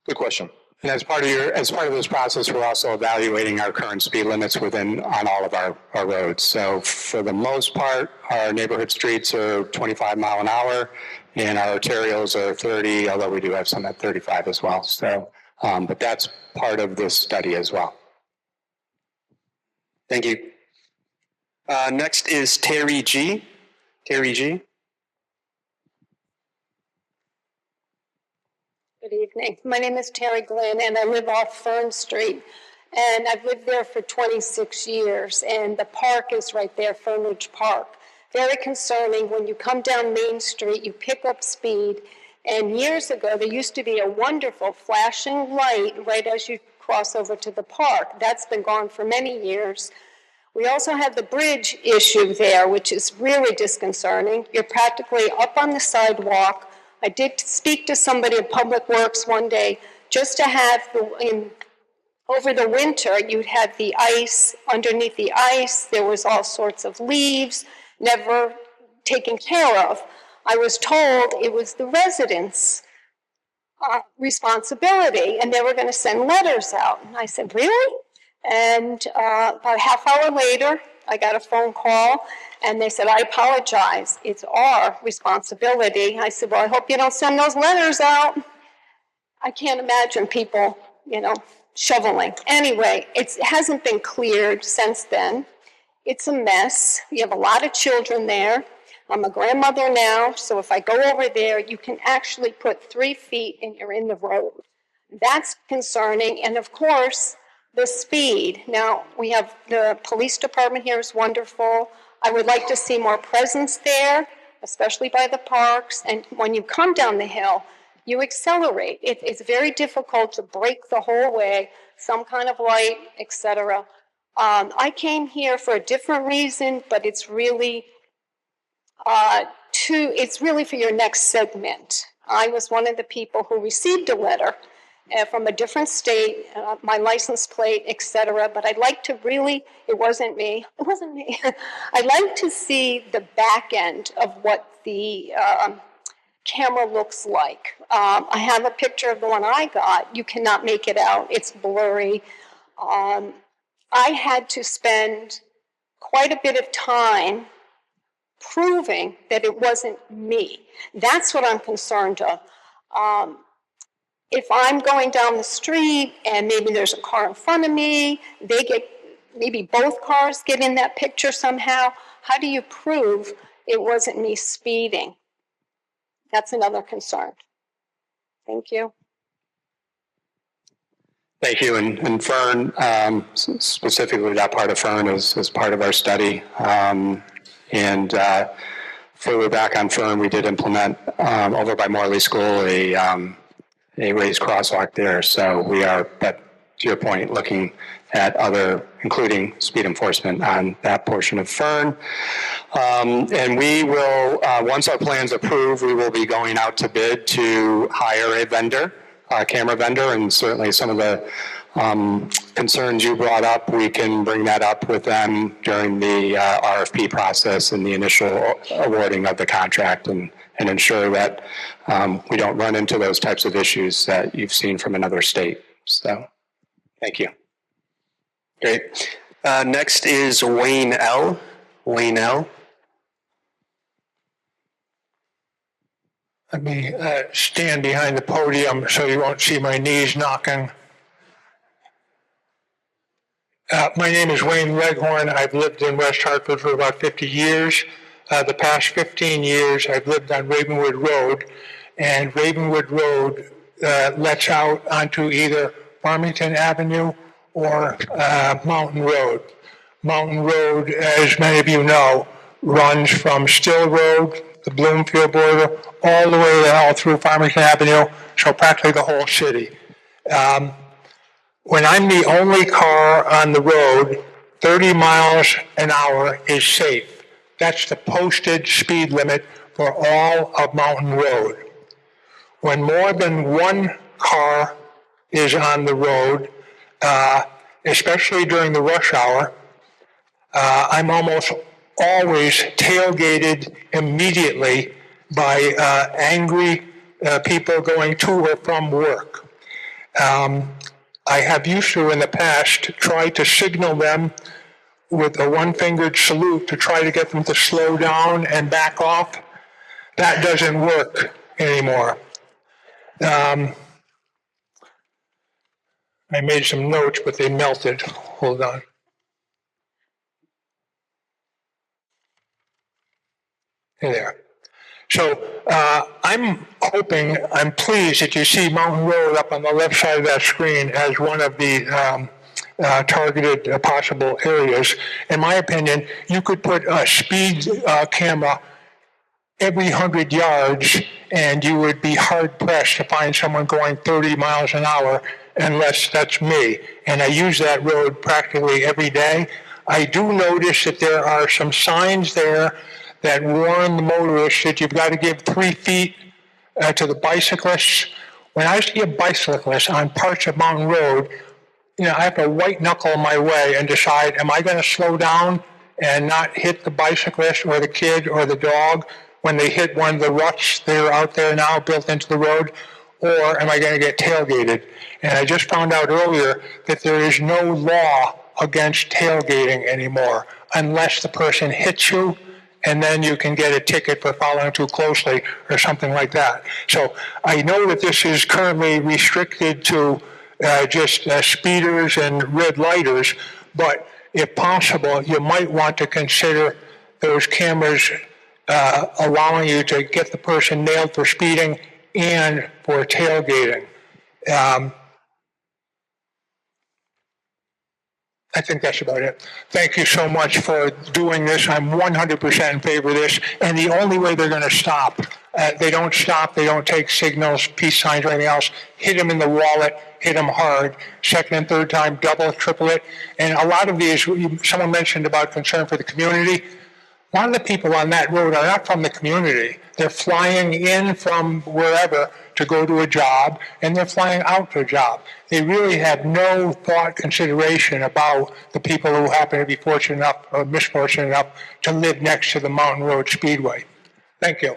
Good question. And as part of this process, we're also evaluating our current speed limits on all of our roads. So for the most part, our neighborhood streets are 25 mile an hour, and our arterials are 30, although we do have some at 35 as well. So, but that's part of this study as well. Thank you. Next is Terry G. Terry G. Good evening. My name is Terry Glenn, and I live off Fern Street. And I've lived there for 26 years, and the park is right there, Fernridge Park. Very concerning. When you come down Main Street, you pick up speed. And years ago, there used to be a wonderful flashing light right as you cross over to the park. That's been gone for many years. We also have the bridge issue there, which is really disconcerting. You're practically up on the sidewalk. I did speak to somebody at Public Works one day just to have, over the winter, you'd have the ice, underneath the ice, there was all sorts of leaves, never taken care of. I was told it was the residents' responsibility, and they were going to send letters out. And I said, really? And about a half hour later, I got a phone call, and they said, I apologize. It's our responsibility. I said, well, I hope you don't send those letters out. I can't imagine people, shoveling. Anyway, it hasn't been cleared since then. It's a mess. You have a lot of children there. I'm a grandmother now, so if I go over there, you can actually put 3 feet and you're in the road. That's concerning. And of course, the speed. Now, we have the police department here is wonderful. I would like to see more presence there, especially by the parks. And when you come down the hill, you accelerate. It's very difficult to brake the whole way, some kind of light, etc. I came here for a different reason, but it's really for your next segment. I was one of the people who received a letter from a different state, my license plate, etc. But I'd like to it wasn't me. I'd like to see the back end of what the camera looks like. I have a picture of the one I got. You cannot make it out. It's blurry. I had to spend quite a bit of time proving that it wasn't me. That's what I'm concerned of. If I'm going down the street and maybe there's a car in front of me, maybe both cars get in that picture somehow, how do you prove it wasn't me speeding? That's another concern. Thank you. Thank you. And Fern, specifically that part of Fern is part of our study. And further back on Fern, we did implement over by Morley School a raised crosswalk there. So we are, but to your point, looking at other, including speed enforcement on that portion of Fern. And we will, once our plan's approved, we will be going out to bid to hire a vendor, a camera vendor, and certainly some of the concerns you brought up, we can bring that up with them during the RFP process and the initial awarding of the contract and ensure that we don't run into those types of issues that you've seen from another state. So, thank you. Great. Next is Wayne L. Wayne L. Let me stand behind the podium so you won't see my knees knocking. My name is Wayne Leghorn. I've lived in West Hartford for about 50 years. The past 15 years, I've lived on Ravenwood Road, and Ravenwood Road lets out onto either Farmington Avenue or Mountain Road. Mountain Road, as many of you know, runs from Still Road, the Bloomfield border, all the way all through Farmington Avenue, so practically the whole city. When I'm the only car on the road, 30 miles an hour is safe. That's the posted speed limit for all of Mountain Road. When more than one car is on the road, especially during the rush hour, I'm almost always tailgated immediately by angry people going to or from work. I have used to in the past try to signal them with a one-fingered salute to try to get them to slow down and back off. That doesn't work anymore. I made some notes, but they melted. Hold on. Hey there. So I'm pleased that you see Mountain Road up on the left side of that screen as one of the targeted possible areas. In my opinion, you could put a speed camera every 100 yards and you would be hard pressed to find someone going 30 miles an hour unless that's me. And I use that road practically every day. I do notice that there are some signs there that warn the motorists that you've got to give 3 feet to the bicyclists. When I see a bicyclist on parts of Mountain Road, I have to white knuckle my way and decide, am I going to slow down and not hit the bicyclist or the kid or the dog when they hit one of the ruts that are out there now built into the road, or am I going to get tailgated? And I just found out earlier that there is no law against tailgating anymore unless the person hits you, and then you can get a ticket for following too closely or something like that. So I know that this is currently restricted to just speeders and red lighters, but if possible, you might want to consider those cameras allowing you to get the person nailed for speeding and for tailgating. I think that's about it. Thank you so much for doing this. I'm 100% in favor of this. And the only way they're going to stop, they don't stop, they don't take signals, peace signs, or anything else. Hit them in the wallet, hit them hard. Second and third time, double, triple it. And a lot of these, someone mentioned about concern for the community. A lot of the people on that road are not from the community. They're flying in from wherever to go to a job, and they're flying out to a job. They really have no thought, consideration about the people who happen to be fortunate enough or misfortunate enough to live next to the Mountain Road Speedway. Thank you.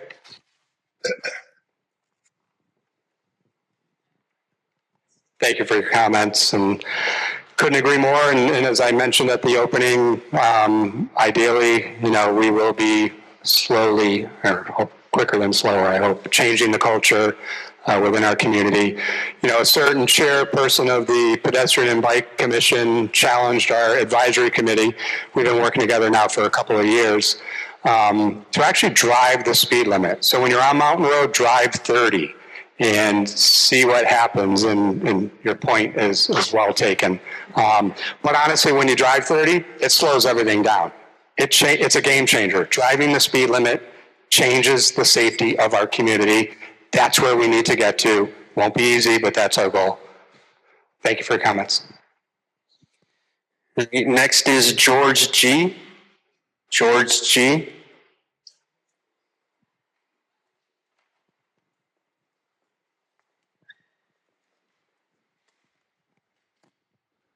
Thank you for your comments, and couldn't agree more. And as I mentioned at the opening, ideally, we will be slowly, or quicker than slower, I hope, changing the culture within our community. A certain chairperson of the Pedestrian and Bike Commission challenged our advisory committee. We've been working together now for a couple of years to actually drive the speed limit. So when you're on Mountain Road, drive 30 and see what happens. And your point is well taken. But honestly, when you drive 30, it slows everything down. It's a game changer. Driving the speed limit changes the safety of our community. That's where we need to get to. Won't be easy, but that's our goal. Thank you for your comments. Next is George G. George G.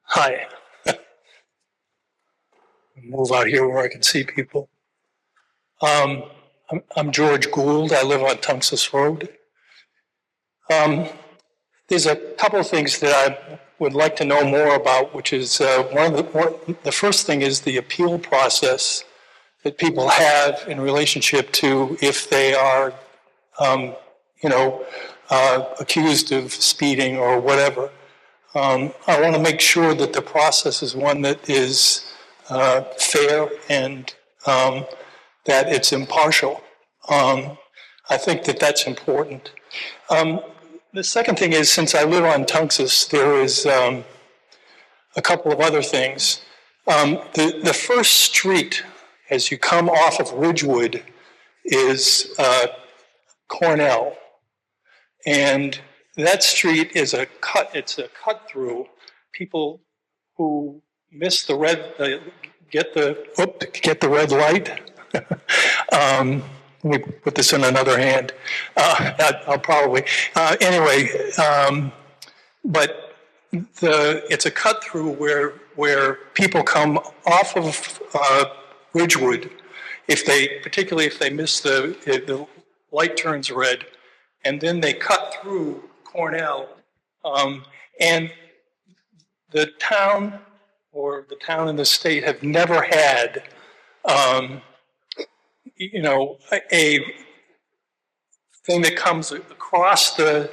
Hi. Move out here where I can see people. I'm George Gould. I live on Tunxus Road. There's a couple of things that I would like to know more about, which is the first thing is the appeal process that people have in relationship to if they are, accused of speeding or whatever. I want to make sure that the process is one that is fair and that it's impartial. I think that that's important. The second thing is, since I live on Tunxus, there is a couple of other things. The first street, as you come off of Ridgewood, is Cornell. And that street is it's a cut through. People who miss the red, get the red light. Let me put this in another hand. I'll probably, anyway, but it's a cut through where people come off of Ridgewood, particularly if they miss the light turns red, and then they cut through Cornell, and the town and the state have never had, a thing that comes across the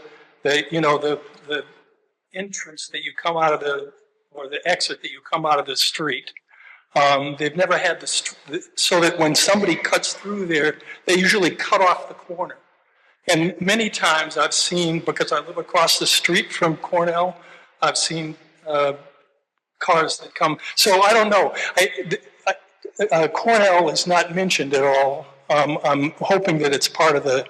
entrance that you come out of or the exit that you come out of the street. They've never had so that when somebody cuts through there, they usually cut off the corner. And many times I've seen, because I live across the street from Cornell, I've seen cars that come. So I don't know. Cornell is not mentioned at all. I'm hoping that it's part of the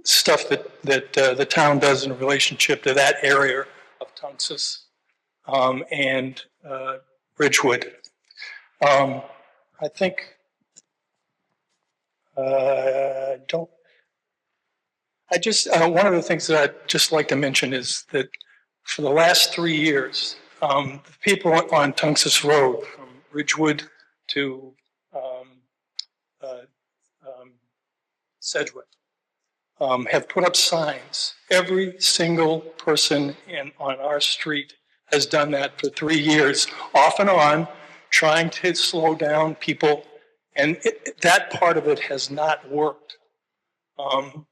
stuff that the town does in relationship to that area of Tunxus and Ridgewood. I think one of the things that I'd just like to mention is that for the last 3 years, the people on Tunxus Road, from Ridgewood to Sedgwick, have put up signs. Every single person on our street has done that for 3 years, off and on, trying to slow down people. And that part of it has not worked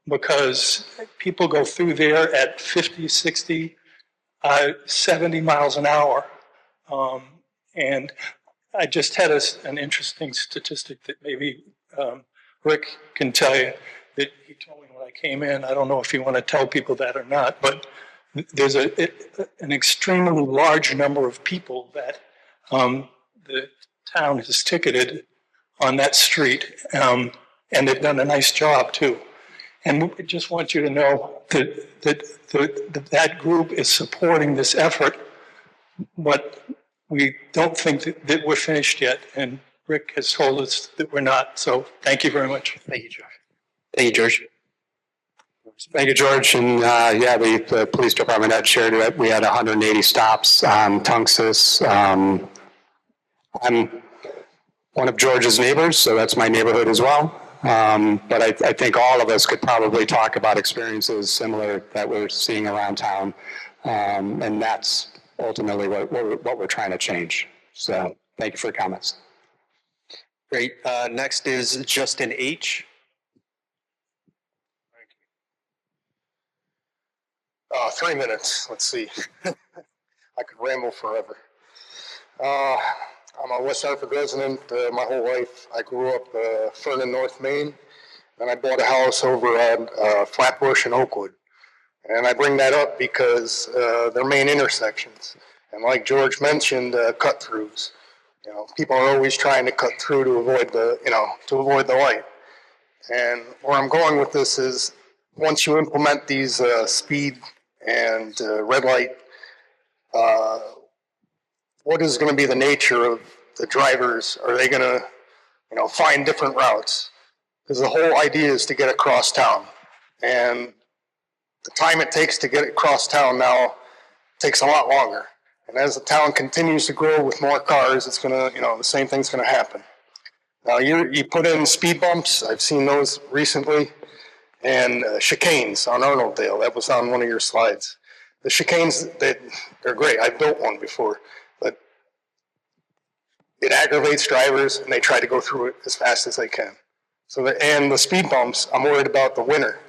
because people go through there at 50, 60, 70 miles an hour. And I just had an interesting statistic that maybe Rick can tell you, that he told me when I came in. I don't know if you want to tell people that or not, but there's an extremely large number of people that the town has ticketed on that street, and they've done a nice job too. And we just want you to know that group is supporting this effort, but we don't think that we're finished yet, and Rick has told us that we're not. So thank you very much. Thank you, George. Thank you, George. Thank you, George. And the police department had shared that we had 180 stops on Tunxus. I'm one of George's neighbors, so that's my neighborhood as well. But I think all of us could probably talk about experiences similar that we're seeing around town. And that's ultimately what we're trying to change. So thank you for your comments. Great. Next is Justin H. 3 minutes. Let's see. I could ramble forever. I'm a West Hartford resident my whole life. I grew up Fernan, North Main. Then I bought a house over at Flatbush and Oakwood. And I bring that up because they're main intersections. And like George mentioned, cut-throughs. People are always trying to cut through to avoid the light. And where I'm going with this is, once you implement these speed and red light, what is going to be the nature of the drivers? Are they going to, find different routes? Because the whole idea is to get across town, and the time it takes to get across town now takes a lot longer. And as the town continues to grow with more cars, it's going to, the same thing's going to happen. Now you put in speed bumps. I've seen those recently. And chicanes on Arnoldale. That was on one of your slides. The chicanes, they're great. I've built one before. But it aggravates drivers, and they try to go through it as fast as they can. And the speed bumps, I'm worried about the winter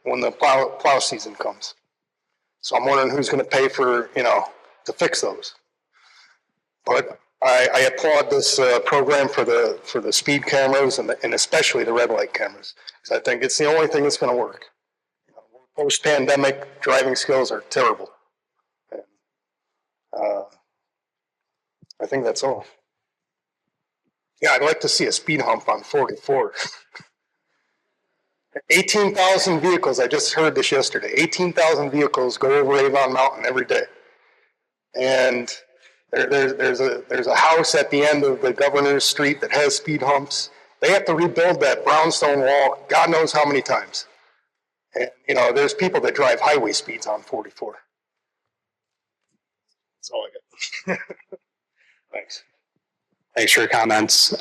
when the plow season comes. So I'm wondering who's going to pay for, to fix those. But I applaud this program for the speed cameras and especially the red light cameras, because I think it's the only thing that's going to work. Post-pandemic, driving skills are terrible. And, I think that's all. Yeah, I'd like to see a speed hump on 44. 18,000 vehicles, I just heard this yesterday, 18,000 vehicles go over Avon Mountain every day. And there's a house at the end of the Governor's Street that has speed humps. They have to rebuild that brownstone wall God knows how many times. And, there's people that drive highway speeds on 44. That's all I got. Thanks. Thanks for your comments.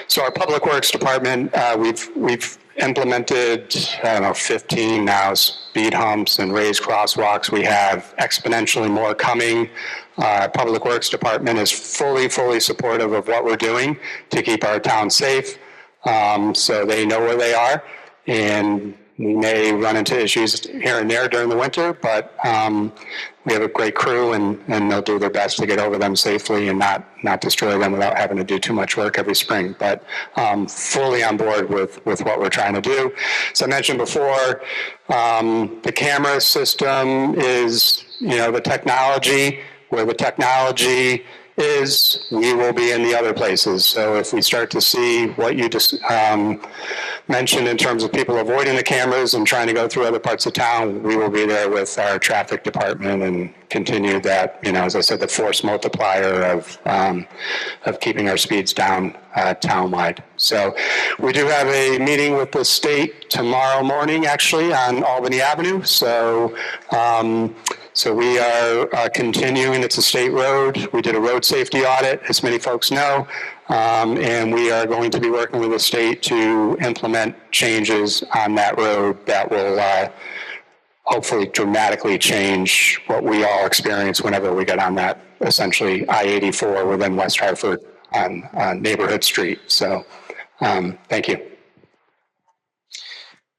So our Public Works Department, we've implemented, 15 now speed humps and raised crosswalks. We have exponentially more coming. Public Works Department is fully supportive of what we're doing to keep our town safe. So they know where they are, and we may run into issues here and there during the winter, but we have a great crew, and they'll do their best to get over them safely and not destroy them without having to do too much work every spring. But fully on board with what we're trying to do. As I mentioned before, the camera system is, the technology. Where the technology is, we will be in the other places. So if we start to see what you just mentioned in terms of people avoiding the cameras and trying to go through other parts of town, we will be there with our traffic department and continue that, as I said, the force multiplier of keeping our speeds down town-wide. So we do have a meeting with the state tomorrow morning, actually, on Albany Avenue. So we are continuing. It's a state road. We did a road safety audit, as many folks know, and we are going to be working with the state to implement changes on that road that will hopefully dramatically change what we all experience whenever we get on that, essentially I-84 within West Hartford on Neighborhood Street. So thank you.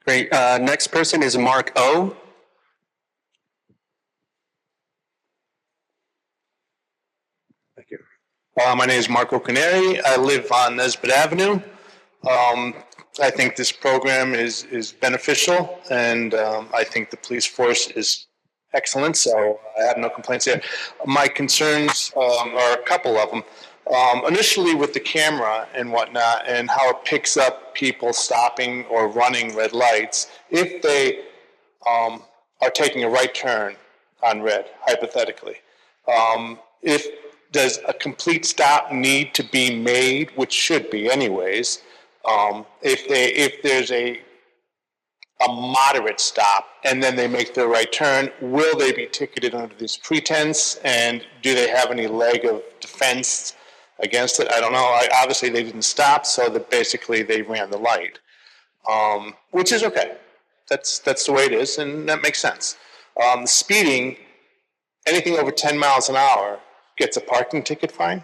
Great. Next person is Mark O. Thank you. My name is Marco Canary. I live on Nesbitt Avenue. I think this program is beneficial, and I think the police force is excellent, so I have no complaints there. My concerns are a couple of them. Initially with the camera and whatnot, and how it picks up people stopping or running red lights, if they are taking a right turn on red, hypothetically. Does a complete stop need to be made, which should be anyways, if there's a moderate stop and then they make the right turn, will they be ticketed under this pretense, and do they have any leg of defense against it? I don't know. Obviously they didn't stop, so that basically they ran the light, which is okay. That's the way it is, and that makes sense. Speeding, anything over 10 miles an hour gets a parking ticket fine.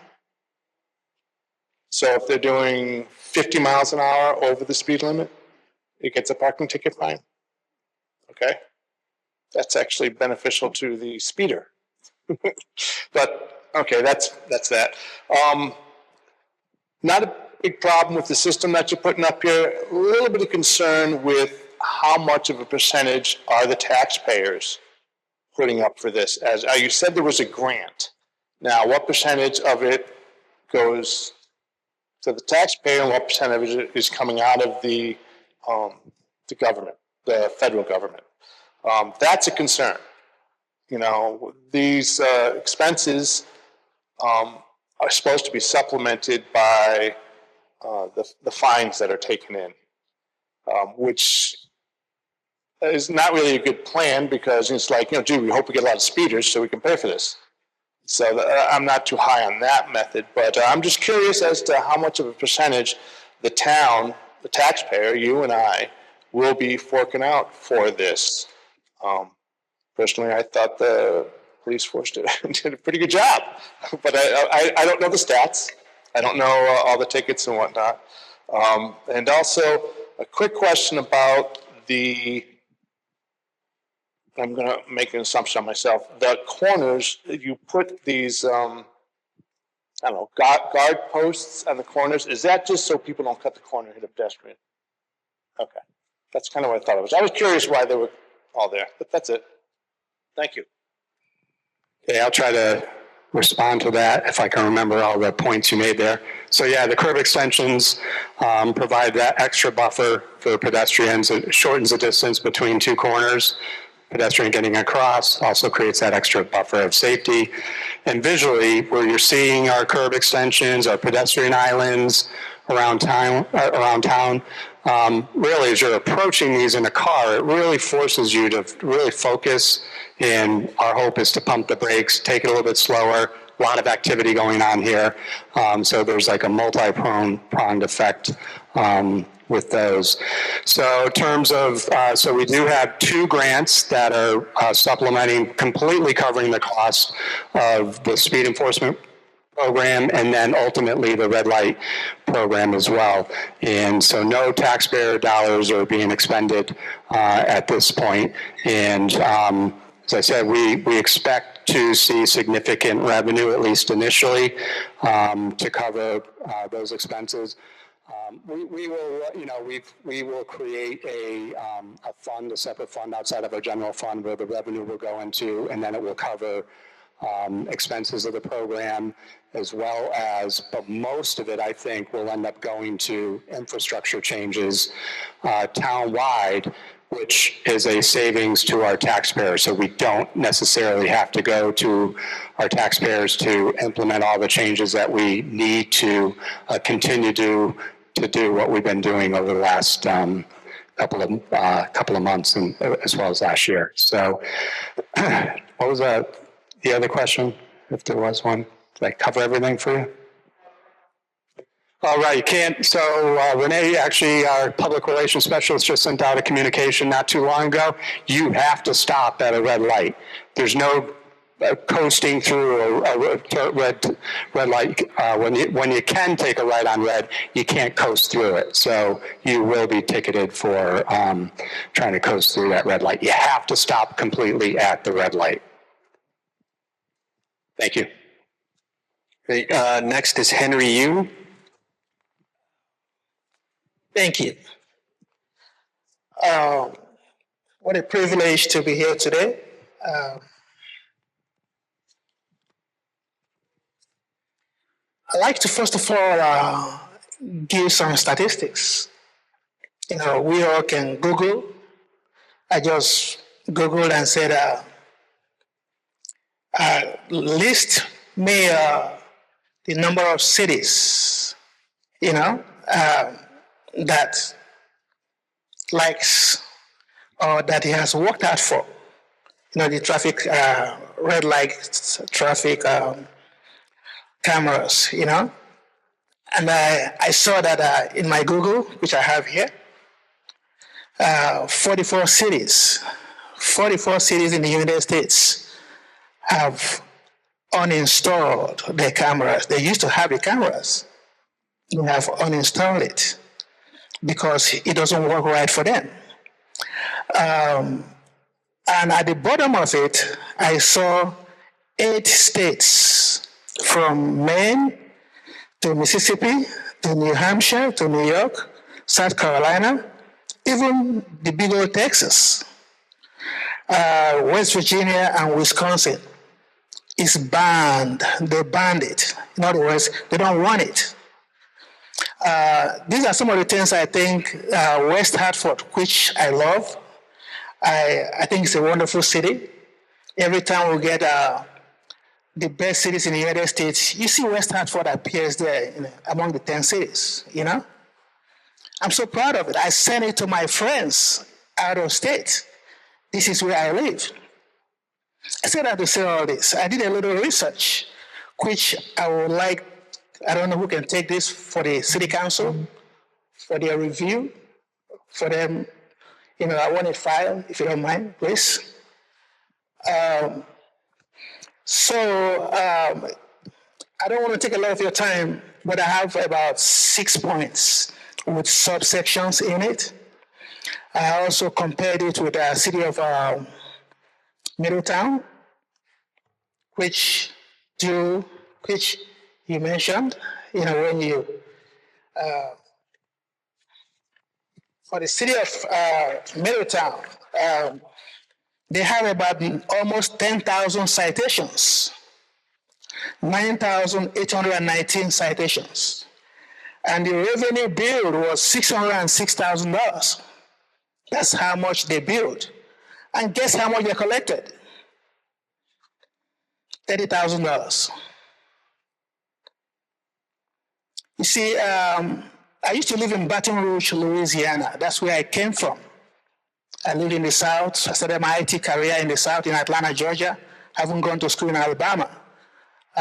So if they're doing 50 miles an hour over the speed limit, it gets a parking ticket fine. Okay? That's actually beneficial to the speeder. But, okay, that's that. Not a big problem with the system that you're putting up here. A little bit of concern with how much of a percentage are the taxpayers putting up for this. As you said, there was a grant. Now, what percentage of it goes to the taxpayer, and what percentage of it is coming out of the government, the federal government? That's a concern. These expenses are supposed to be supplemented by the fines that are taken in, which is not really a good plan, because it's like, gee, we hope we get a lot of speeders so we can pay for this. So I'm not too high on that method, but I'm just curious as to how much of a percentage the town, the taxpayer, you and I, will be forking out for this. Personally, I thought the police force did a pretty good job, but I don't know the stats. I don't know all the tickets and whatnot. And also, a quick question about the I'm going to make an assumption on myself. The corners, you put these, I don't know, guard posts on the corners. Is that just so people don't cut the corner and hit a pedestrian? Okay. That's kind of what I thought it was. I was curious why they were all there, but that's it. Thank you. Okay, I'll try to respond to that if I can remember all the points you made there. So yeah, the curb extensions provide that extra buffer for pedestrians. It shortens the distance between two corners. Pedestrian getting across also creates that extra buffer of safety. And visually, where you're seeing our curb extensions, our pedestrian islands around town, really as you're approaching these in a car, it really forces you to really focus. And our hope is to pump the brakes, take it a little bit slower. A lot of activity going on here. So there's like a multi-pronged effect with those. So in terms of, so we do have 2 grants that are supplementing, completely covering the cost of the speed enforcement program and then ultimately the red light program as well. And so no taxpayer dollars are being expended at this point. And as I said, we expect to see significant revenue, at least initially, to cover those expenses. We will, we will create a fund, a separate fund outside of our general fund where the revenue will go into, and then it will cover expenses of the program as well as, but most of it, I think, will end up going to infrastructure changes town-wide, which is a savings to our taxpayers. So we don't necessarily have to go to our taxpayers to implement all the changes that we need to continue to do what we've been doing over the last couple of months and as well as last year. So what was the other question, if there was one? Did I cover everything for you? All right, you can't. So Renee, actually, our public relations specialist, just sent out a communication not too long ago. You have to stop at a red light. There's no coasting through a red light. When you can take a right on red, you can't coast through it. So you will be ticketed for trying to coast through that red light. You have to stop completely at the red light. Thank you. Great. Next is Henry Yu. Thank you. What a privilege to be here today. I'd like to first of all give some statistics. We all can Google. I just Googled and said, list me the number of cities, that likes or that he has worked out for. The traffic, red light, traffic cameras, And I saw that in my Google, which I have here, 44 cities in the United States have uninstalled their cameras. They used to have the cameras. They have uninstalled it because it doesn't work right for them. And at the bottom of it, I saw 8 states from Maine to Mississippi to New Hampshire to New York, South Carolina, even the big old Texas, West Virginia and Wisconsin is banned. They banned it. In other words, they don't want it. These are some of the things I think West Hartford, which I love. I think it's a wonderful city. Every time we get the best cities in the United States, you see West Hartford appears there among the 10 cities, I'm so proud of it. I sent it to my friends out of state. This is where I live. I said I had to say all this. I did a little research, which I would like, I don't know who can take this for the city council, for their review, for them, I want it filed, if you don't mind, please. I don't want to take a lot of your time, but I have about 6 points with subsections in it. I also compared it with the city of Middletown, which you mentioned, when you, for the city of Middletown, they have about almost 10,000 citations, 9,819 citations. And the revenue billed was $606,000. That's how much they billed. And guess how much they collected? $30,000. You see, I used to live in Baton Rouge, Louisiana. That's where I came from. I lived in the South. I started my IT career in the South, in Atlanta, Georgia. I haven't gone to school in Alabama.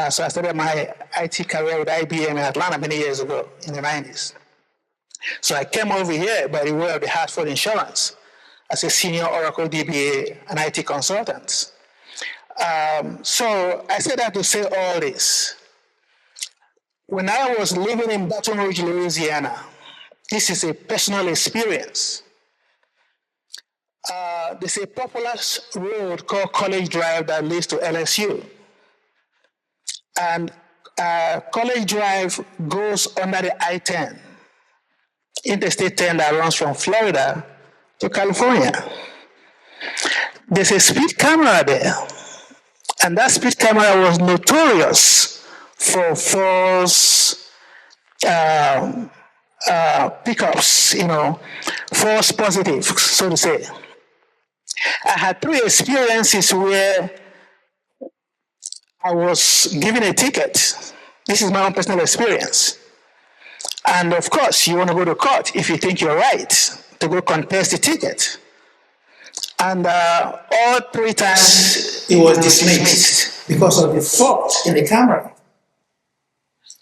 So I started my IT career with IBM in Atlanta many years ago, in the 90s. So I came over here by the way of the Hartford Insurance as a senior Oracle DBA and IT consultant. So I said that to say all this. When I was living in Baton Rouge, Louisiana, this is a personal experience. There's a popular road called College Drive that leads to LSU. And College Drive goes under the I-10, Interstate 10 that runs from Florida to California. There's a speed camera there. And that speed camera was notorious for false pickups, false positives, so to say. I had 3 experiences where I was given a ticket. This is my own personal experience. And of course, you want to go to court if you think you're right to go contest the ticket. And all 3 times it was dismissed because of the fault in the camera.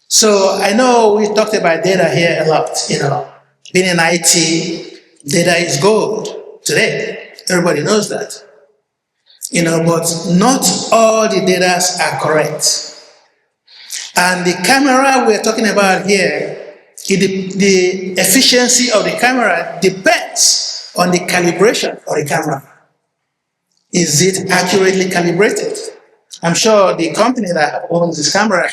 So I know we talked about data here a lot, Being in IT, data is gold today. Everybody knows that. But not all the data are correct. And the camera we're talking about here, the efficiency of the camera depends on the calibration of the camera. Is it accurately calibrated? I'm sure the company that owns this camera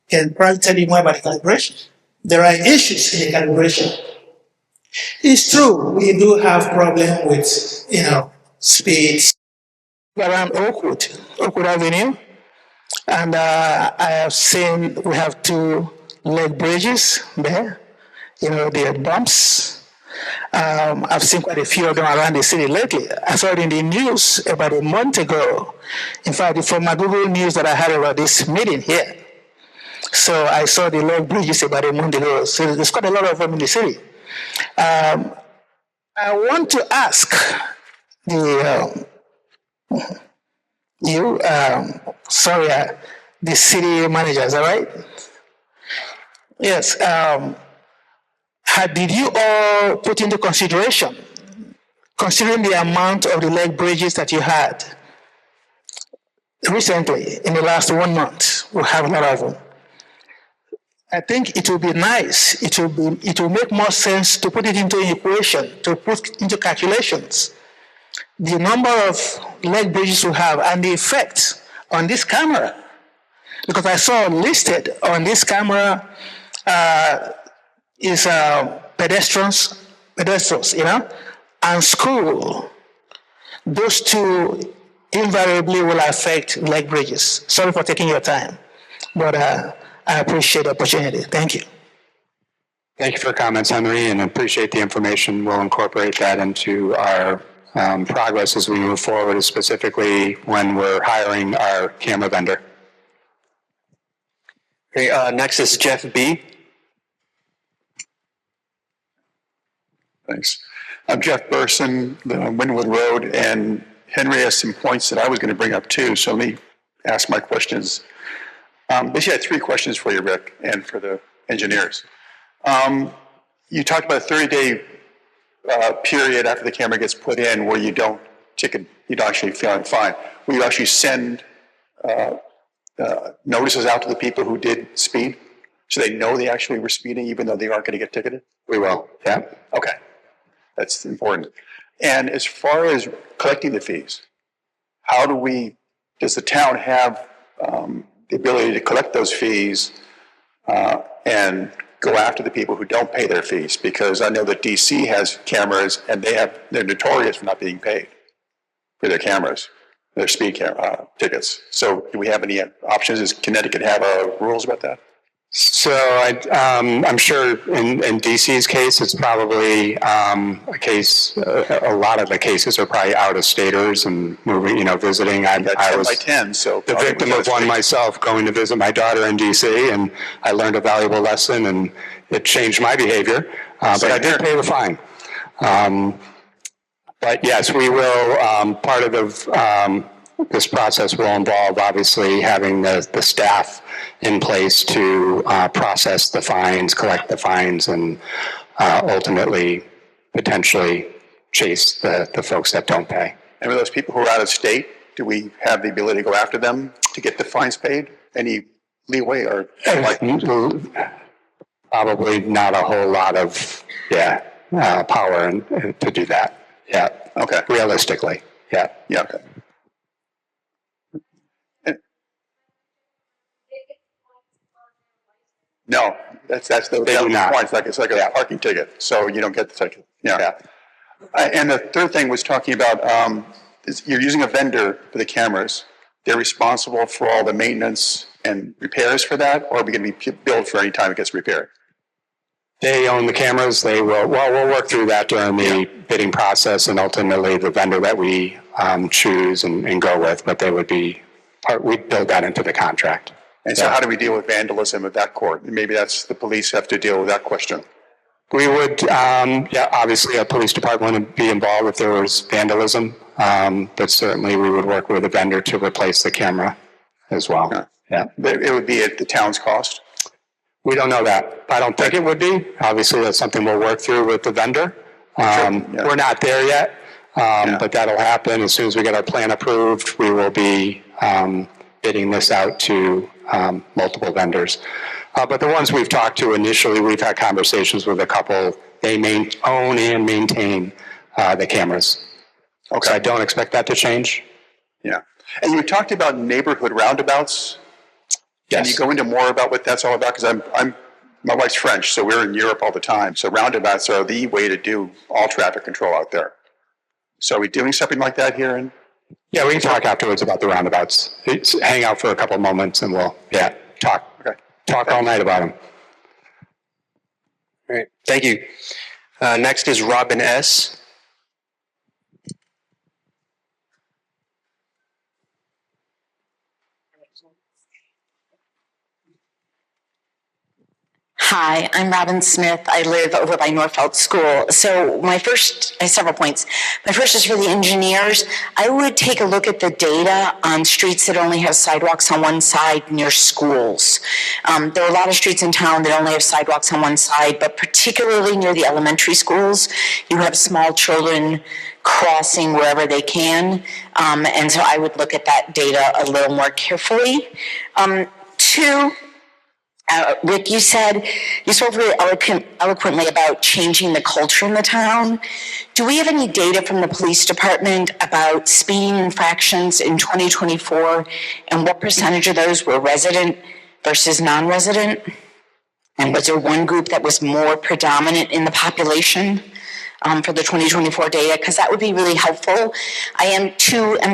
can probably tell you more about the calibration. There are issues in the calibration. It's true, we do have problem with, speeds. Around Oakwood Avenue, and I have seen we have 2 leg bridges there. There are bumps. I've seen quite a few of them around the city lately. I saw it in the news about a month ago. In fact, from my Google News that I had about this meeting here. So I saw the leg bridges about a month ago. So there's quite a lot of them in the city. I want to ask the city manager, is that right? Yes. Did you all put into consideration, considering the amount of the leg bridges that you had recently, in the last 1 month, we have a lot of them. I think it will be nice, it will make more sense to put it into an equation, to put into calculations, the number of leg bridges we have and the effect on this camera. Because I saw listed on this camera is pedestrians, and school. Those 2 invariably will affect leg bridges. Sorry for taking your time, but I appreciate the opportunity. Thank you. Thank you for your comments, Henry, and appreciate the information. We'll incorporate that into our progress as we move forward, specifically when we're hiring our camera vendor. Okay, next is Jeff B. Thanks. I'm Jeff Burson, Wynwood Road, and Henry has some points that I was going to bring up too, so let me ask my questions. Basically, I had 3 questions for you, Rick, and for the engineers. You talked about a 30-day period after the camera gets put in where you don't actually feel fine. Will you actually send notices out to the people who did speed so they know they actually were speeding even though they aren't going to get ticketed? We will. Yeah. Okay. That's important. And as far as collecting the fees, how does the town have the ability to collect those fees and go after the people who don't pay their fees? Because I know that DC has cameras and they're notorious for not being paid for their cameras, their speed tickets. So do we have any options? Does Connecticut have rules about that? So I'm sure in DC's case, it's probably a case. A lot of the cases are probably out-of-staters and moving, visiting. I was 10 by 10, so the victim of one myself, going to visit my daughter in DC, and I learned a valuable lesson, and it changed my behavior. But I did pay the fine. But yes, we will. Part of this process will involve obviously having the staff in place to process the fines, collect the fines, and ultimately potentially chase the folks that don't pay. And for those people who are out of state, do we have the ability to go after them to get the fines paid? Any leeway or probably not a whole lot of power to do that. Yeah. Okay. Realistically. Yeah. Yeah. Okay. No, that's the point. It's like a parking ticket, so you don't get the ticket. Yeah. And the third thing was talking about is you're using a vendor for the cameras. They're responsible for all the maintenance and repairs for that, or are we going to be billed for any time it gets repaired? They own the cameras. They will. Well, we'll work through that during the bidding process, and ultimately the vendor that we choose and go with. But they would be we build that into the contract. And so how do we deal with vandalism at that court? Maybe that's the police have to deal with that question. We would, obviously a police department would be involved if there was vandalism, but certainly we would work with a vendor to replace the camera as well. Yeah. But it would be at the town's cost? We don't know that. I don't think it would be. Obviously, that's something we'll work through with the vendor. We're not there yet, but that'll happen. As soon as we get our plan approved, we will be bidding this out to multiple vendors. But the ones we've talked to initially, we've had conversations with a couple. They own and maintain the cameras. Okay. So I don't expect that to change. Yeah. And you talked about neighborhood roundabouts. Yes. Can you go into more about what that's all about? Because my wife's French, so we're in Europe all the time. So roundabouts are the way to do all traffic control out there. So are we doing something like that here? Yeah, we can talk afterwards about the roundabouts. Hang out for a couple of moments and we'll, talk. Okay. Talk all night about them. All right, thank you. Next is Robin S. Hi, I'm Robin Smith. I live over by Norfolk School. So I have several points. My first is for the engineers. I would take a look at the data on streets that only have sidewalks on one side near schools. There are a lot of streets in town that only have sidewalks on one side, but particularly near the elementary schools, you have small children crossing wherever they can. And so I would look at that data a little more carefully. Two, Rick, you spoke very eloquently about changing the culture in the town. Do we have any data from the police department about speeding infractions in 2024 and what percentage of those were resident versus non-resident? And was there one group that was more predominant in the population for the 2024 data? Because that would be really helpful. I am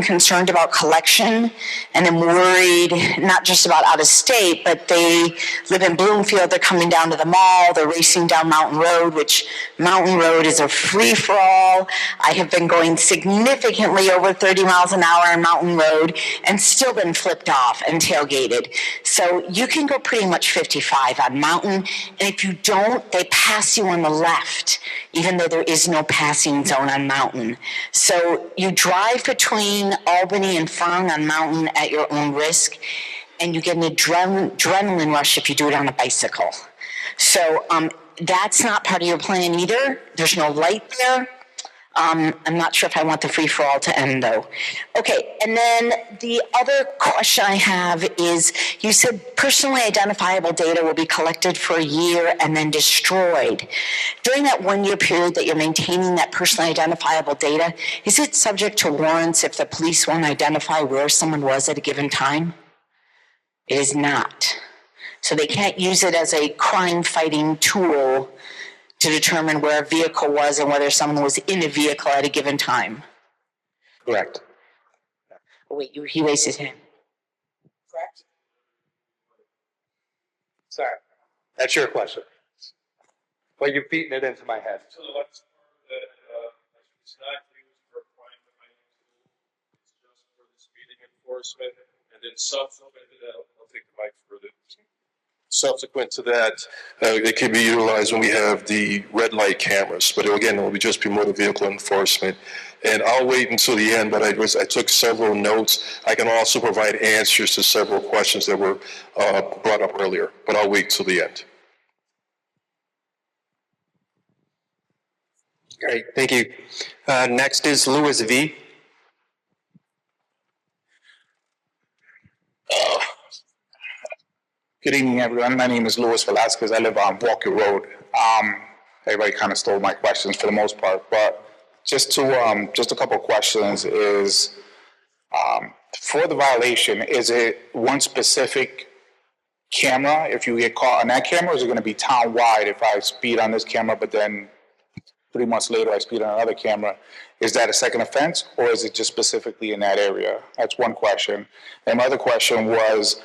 concerned about collection, and I'm worried not just about out of state, but they live in Bloomfield, they're coming down to the mall, they're racing down Mountain Road, which Mountain Road is a free-for-all. I have been going significantly over 30 miles an hour on Mountain Road and still been flipped off and tailgated. So you can go pretty much 55 on Mountain, and if you don't, they pass you on the left, even though there is no passing zone on Mountain. So you drive between Albany and Fern on Mountain at your own risk, and you get an adrenaline rush if you do it on a bicycle. So that's not part of your plan either. There's no light there. I'm not sure if I want the free-for-all to end, though. Okay, and then the other question I have is, you said personally identifiable data will be collected for a year and then destroyed. During that 1 year period that you're maintaining that personally identifiable data, is it subject to warrants if the police won't identify where someone was at a given time? It is not. So they can't use it as a crime-fighting tool to determine where a vehicle was and whether someone was in a vehicle at a given time. Correct. Oh, wait, he raised his hand. Correct. Sorry, that's your question. Well, you're beating it into my head. So that's that it's not used for crime fighting tool. It's just for the speeding enforcement, and then subsequent to that, I'll take the mic for the. Subsequent to that, they can be utilized when we have the red light cameras. But again, it will just be motor vehicle enforcement. And I'll wait until the end, but I took several notes. I can also provide answers to several questions that were brought up earlier, but I'll wait till the end. Great, thank you. Next is Louis V. Good evening, everyone. My name is Luis Velasquez. I live on Walker Road. Everybody kind of stole my questions for the most part, but just a couple of questions is, for the violation, is it one specific camera if you get caught on that camera, or is it going to be town-wide if I speed on this camera, but then 3 months later I speed on another camera? Is that a second offense, or is it just specifically in that area? That's one question. And my other question was,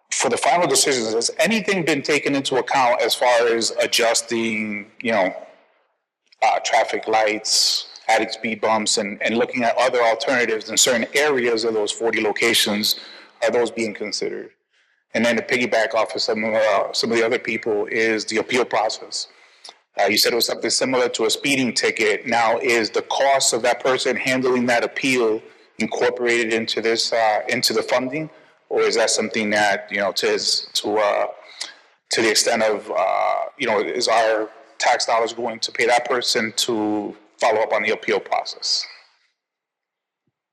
for the final decisions, has anything been taken into account as far as adjusting, traffic lights, adding speed bumps, and looking at other alternatives in certain areas of those 40 locations? Are those being considered? And then to piggyback off of some of the other people is the appeal process. You said it was something similar to a speeding ticket. Now, is the cost of that person handling that appeal incorporated into this, into the funding? Or is that something that, to the extent of, is our tax dollars going to pay that person to follow up on the appeal process?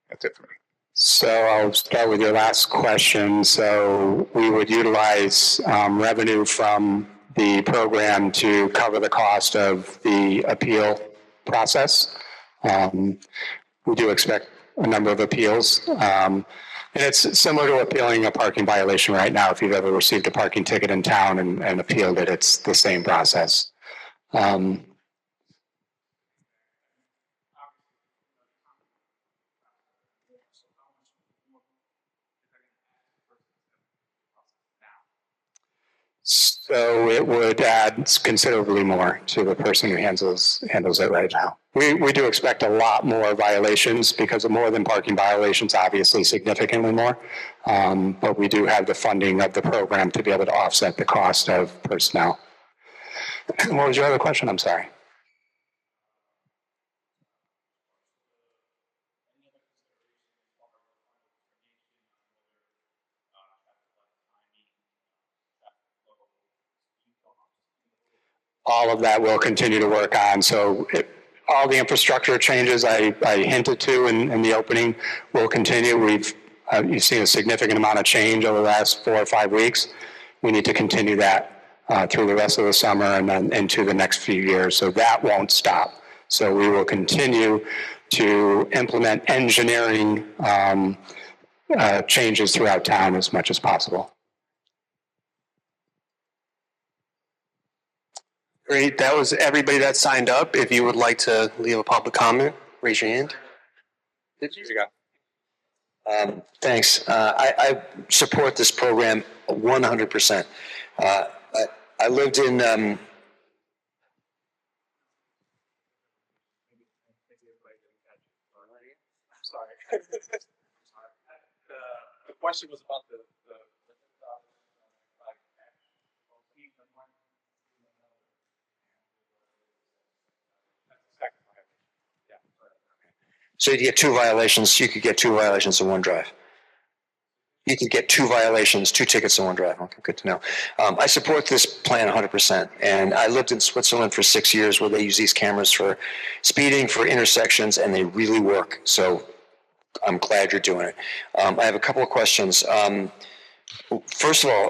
That's it for me. So I'll start with your last question. So we would utilize revenue from the program to cover the cost of the appeal process. We do expect a number of appeals. And it's similar to appealing a parking violation right now. If you've ever received a parking ticket in town and appealed it, it's the same process. So it would add considerably more to the person who handles it right now. We do expect a lot more violations because of more than parking violations, obviously significantly more. But we do have the funding of the program to be able to offset the cost of personnel. What was your other question? I'm sorry. All of that we'll continue to work on. So all the infrastructure changes I hinted to in the opening will continue. You've seen a significant amount of change over the last 4 or 5 weeks. We need to continue that through the rest of the summer and then into the next few years. So that won't stop. So we will continue to implement engineering changes throughout town as much as possible. Great, that was everybody that signed up. If you would like to leave a public comment, raise your hand. Here you go. Thanks. I support this program 100%. I lived in Sorry. The question was about the so you get 2 violations. You could get 2 violations in one drive. you could get 2 violations, 2 tickets in one drive. Okay, good to know. I support this plan 100%. And I lived in Switzerland for 6 years where they use these cameras for speeding, for intersections, and they really work. So I'm glad you're doing it. I have a couple of questions. First of all,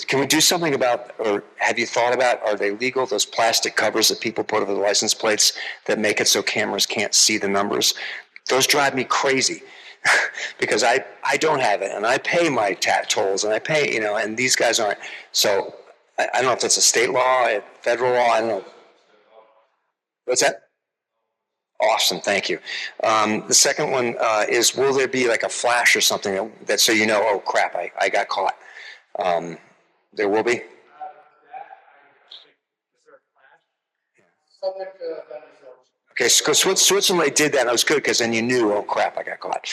can we do something about, or have you thought about, are they legal, those plastic covers that people put over the license plates that make it so cameras can't see the numbers? Those drive me crazy. Because I don't have it, and I pay my tolls, and I pay, and these guys aren't. So I don't know if that's a state law, a federal law, I don't know. What's that? Awesome, thank you. The second one is, will there be like a flash or something that so you know, oh crap, I got caught? There will be? Okay, so Switzerland, they did that, and it was good, because then you knew, oh crap, I got caught.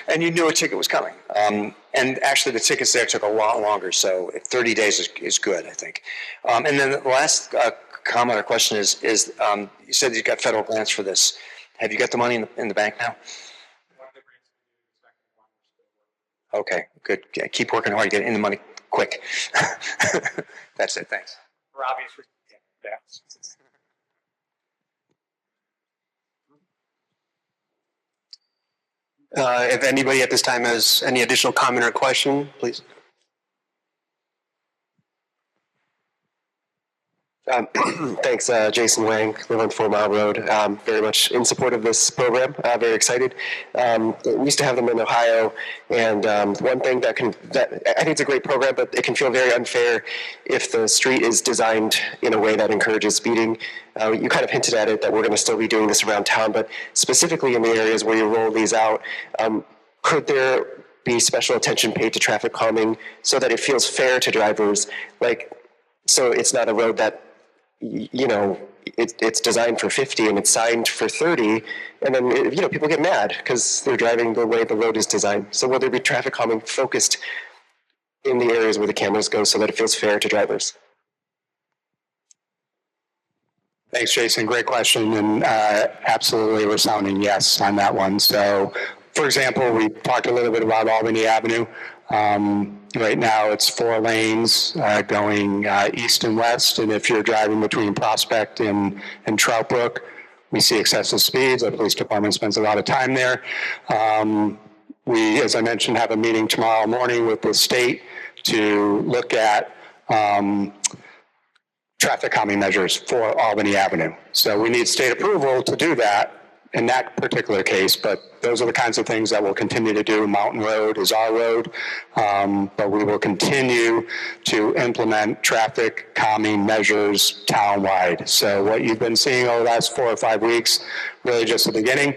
And you knew a ticket was coming. And actually, the tickets there took a lot longer, so 30 days is good, I think. And then the last comment or question is you said you got federal grants for this. Have you got the money in the bank now? Okay, good. Yeah, keep working hard, get in the money quick. That's it, thanks. For obvious reasons. Yeah. If anybody at this time has any additional comment or question, please. Thanks, Jason Wang, live on 4 Mile Road. Very much in support of this program. Very excited. We used to have them in Ohio, and one thing that I think it's a great program, but it can feel very unfair if the street is designed in a way that encourages speeding. You kind of hinted at it that we're going to still be doing this around town, but specifically in the areas where you roll these out, could there be special attention paid to traffic calming so that it feels fair to drivers? So it's not a road that it's designed for 50 and it's signed for 30, and then people get mad because they're driving the way the road is designed. So will there be traffic calming focused in the areas where the cameras go so that it feels fair to drivers? Thanks, Jason. Great question, and absolutely we're sounding yes on that one. So, for example, we talked a little bit about Albany Avenue. Right now it's 4 lanes going east and west, and if you're driving between Prospect and Troutbrook, we see excessive speeds. Our police department spends a lot of time there. We, as I mentioned, have a meeting tomorrow morning with the state to look at traffic calming measures for Albany Avenue. So we need state approval to do that in that particular case, but those are the kinds of things that we'll continue to do. Mountain Road is our road, but we will continue to implement traffic calming measures townwide. So what you've been seeing over the last 4 or 5 weeks, really just the beginning.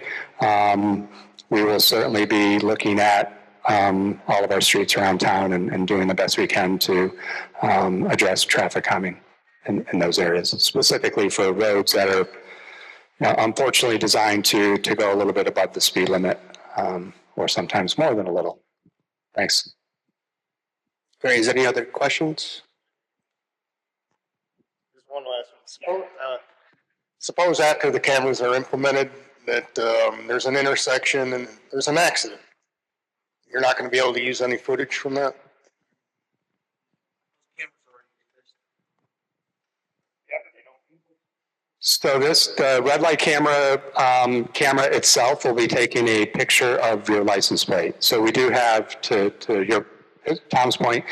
We will certainly be looking at all of our streets around town and doing the best we can to address traffic calming in those areas, specifically for roads that are unfortunately designed to go a little bit above the speed limit, or sometimes more than a little. Thanks. Great. Is there any other questions? There's one last one. Suppose after the cameras are implemented that there's an intersection and there's an accident. You're not going to be able to use any footage from that? So the red light camera itself will be taking a picture of your license plate. So we do have, to Tom's point,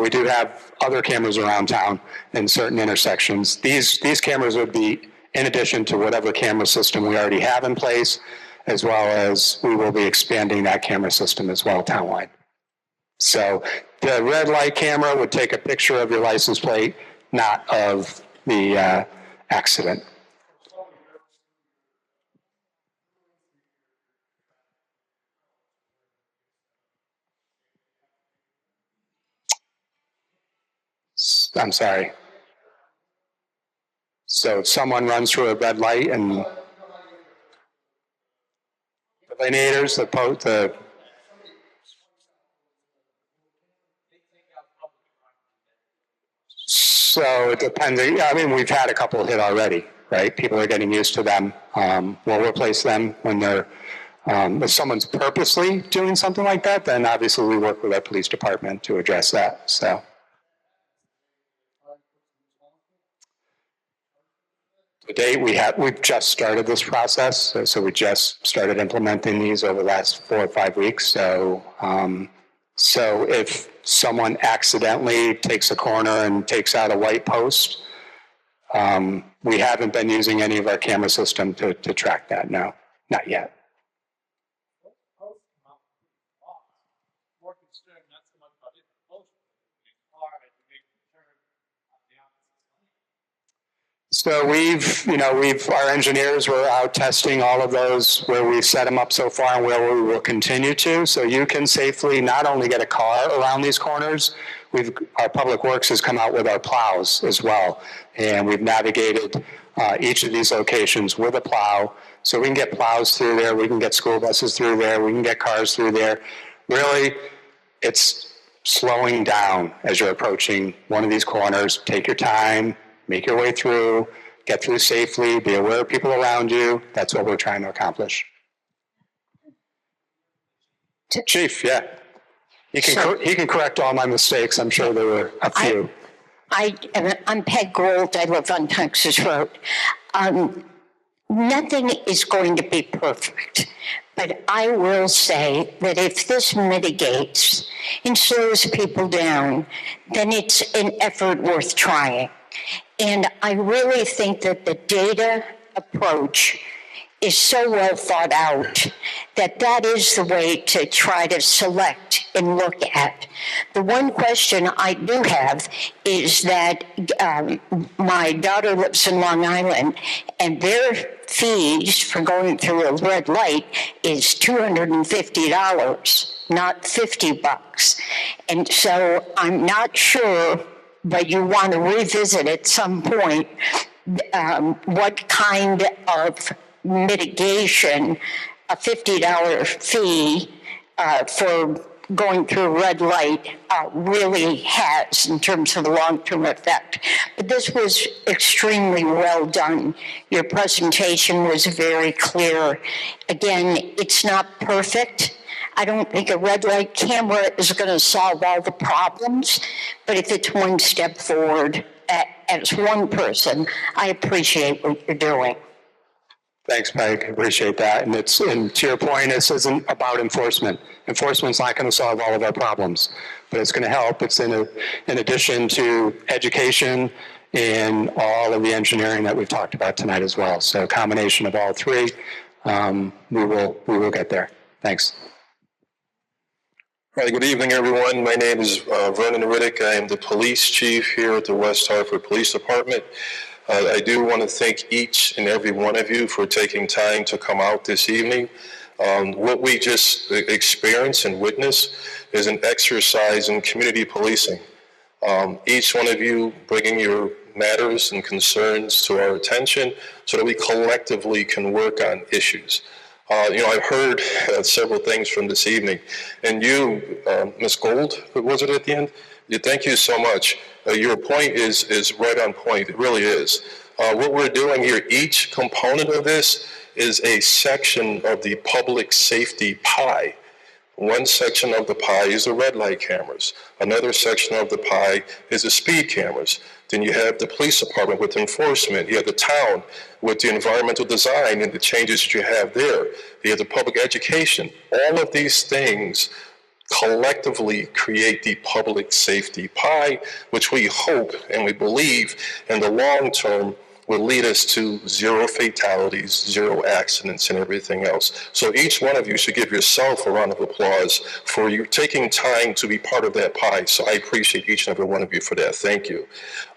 we do have other cameras around town in certain intersections. These cameras would be in addition to whatever camera system we already have in place, as well as we will be expanding that camera system as well townwide. So the red light camera would take a picture of your license plate, not of the accident. I'm sorry. So if someone runs through a red light and the lineators, so it depends. I mean, we've had a couple hit already, right? People are getting used to them. We'll replace them when they're If someone's purposely doing something like that, then obviously we work with our police department to address that, so. To date, we've just started this process, so we just started implementing these over the last 4 or 5 weeks. So, so if someone accidentally takes a corner and takes out a white post, we haven't been using any of our camera system to track that. No, not yet. So our engineers were out testing all of those where we've set them up so far and where we will continue to. So you can safely not only get a car around these corners, our Public Works has come out with our plows as well. And we've navigated each of these locations with a plow. So we can get plows through there, we can get school buses through there, we can get cars through there. Really, it's slowing down as you're approaching one of these corners. Take your time. Make your way through, get through safely, be aware of people around you. That's what we're trying to accomplish. Chief, yeah. He can correct all my mistakes. I'm sure there were a few. I'm Peg Gould. I live on Texas Road. Nothing is going to be perfect, but I will say that if this mitigates and slows people down, then it's an effort worth trying. And I really think that the data approach is so well thought out that that is the way to try to select and look at. The one question I do have is that my daughter lives in Long Island, and their fees for going through a red light is $250, not $50. And so I'm not sure, but you want to revisit at some point what kind of mitigation a $50 fee for going through a red light really has in terms of the long-term effect. But this was extremely well done. Your presentation was very clear. Again, it's not perfect. I don't think a red light camera is going to solve all the problems, but if it's one step forward as one person, I appreciate what you're doing. Thanks, Peg. I appreciate that. And to your point, this isn't about enforcement. Enforcement's not going to solve all of our problems, but it's going to help. It's in addition to education and all of the engineering that we've talked about tonight as well. So a combination of all three, we will get there. Thanks. All right, good evening, everyone. My name is Vernon Riddick. I am the police chief here at the West Hartford Police Department. I do want to thank each and every one of you for taking time to come out this evening. What we just experienced and witnessed is an exercise in community policing. Each one of you bringing your matters and concerns to our attention so that we collectively can work on issues. I've heard several things from this evening, and you, Ms. Gould, was it at the end? Thank you so much. Your point is right on point. It really is. What we're doing here, each component of this is a section of the public safety pie. One section of the pie is the red light cameras. Another section of the pie is the speed cameras. Then you have the police department with enforcement. You have the town with the environmental design and the changes that you have there. You have the public education. All of these things collectively create the public safety pie, which we hope and we believe in the long term will lead us to zero fatalities, zero accidents, and everything else. So each one of you should give yourself a round of applause for you taking time to be part of that pie. So I appreciate each and every one of you for that. Thank you.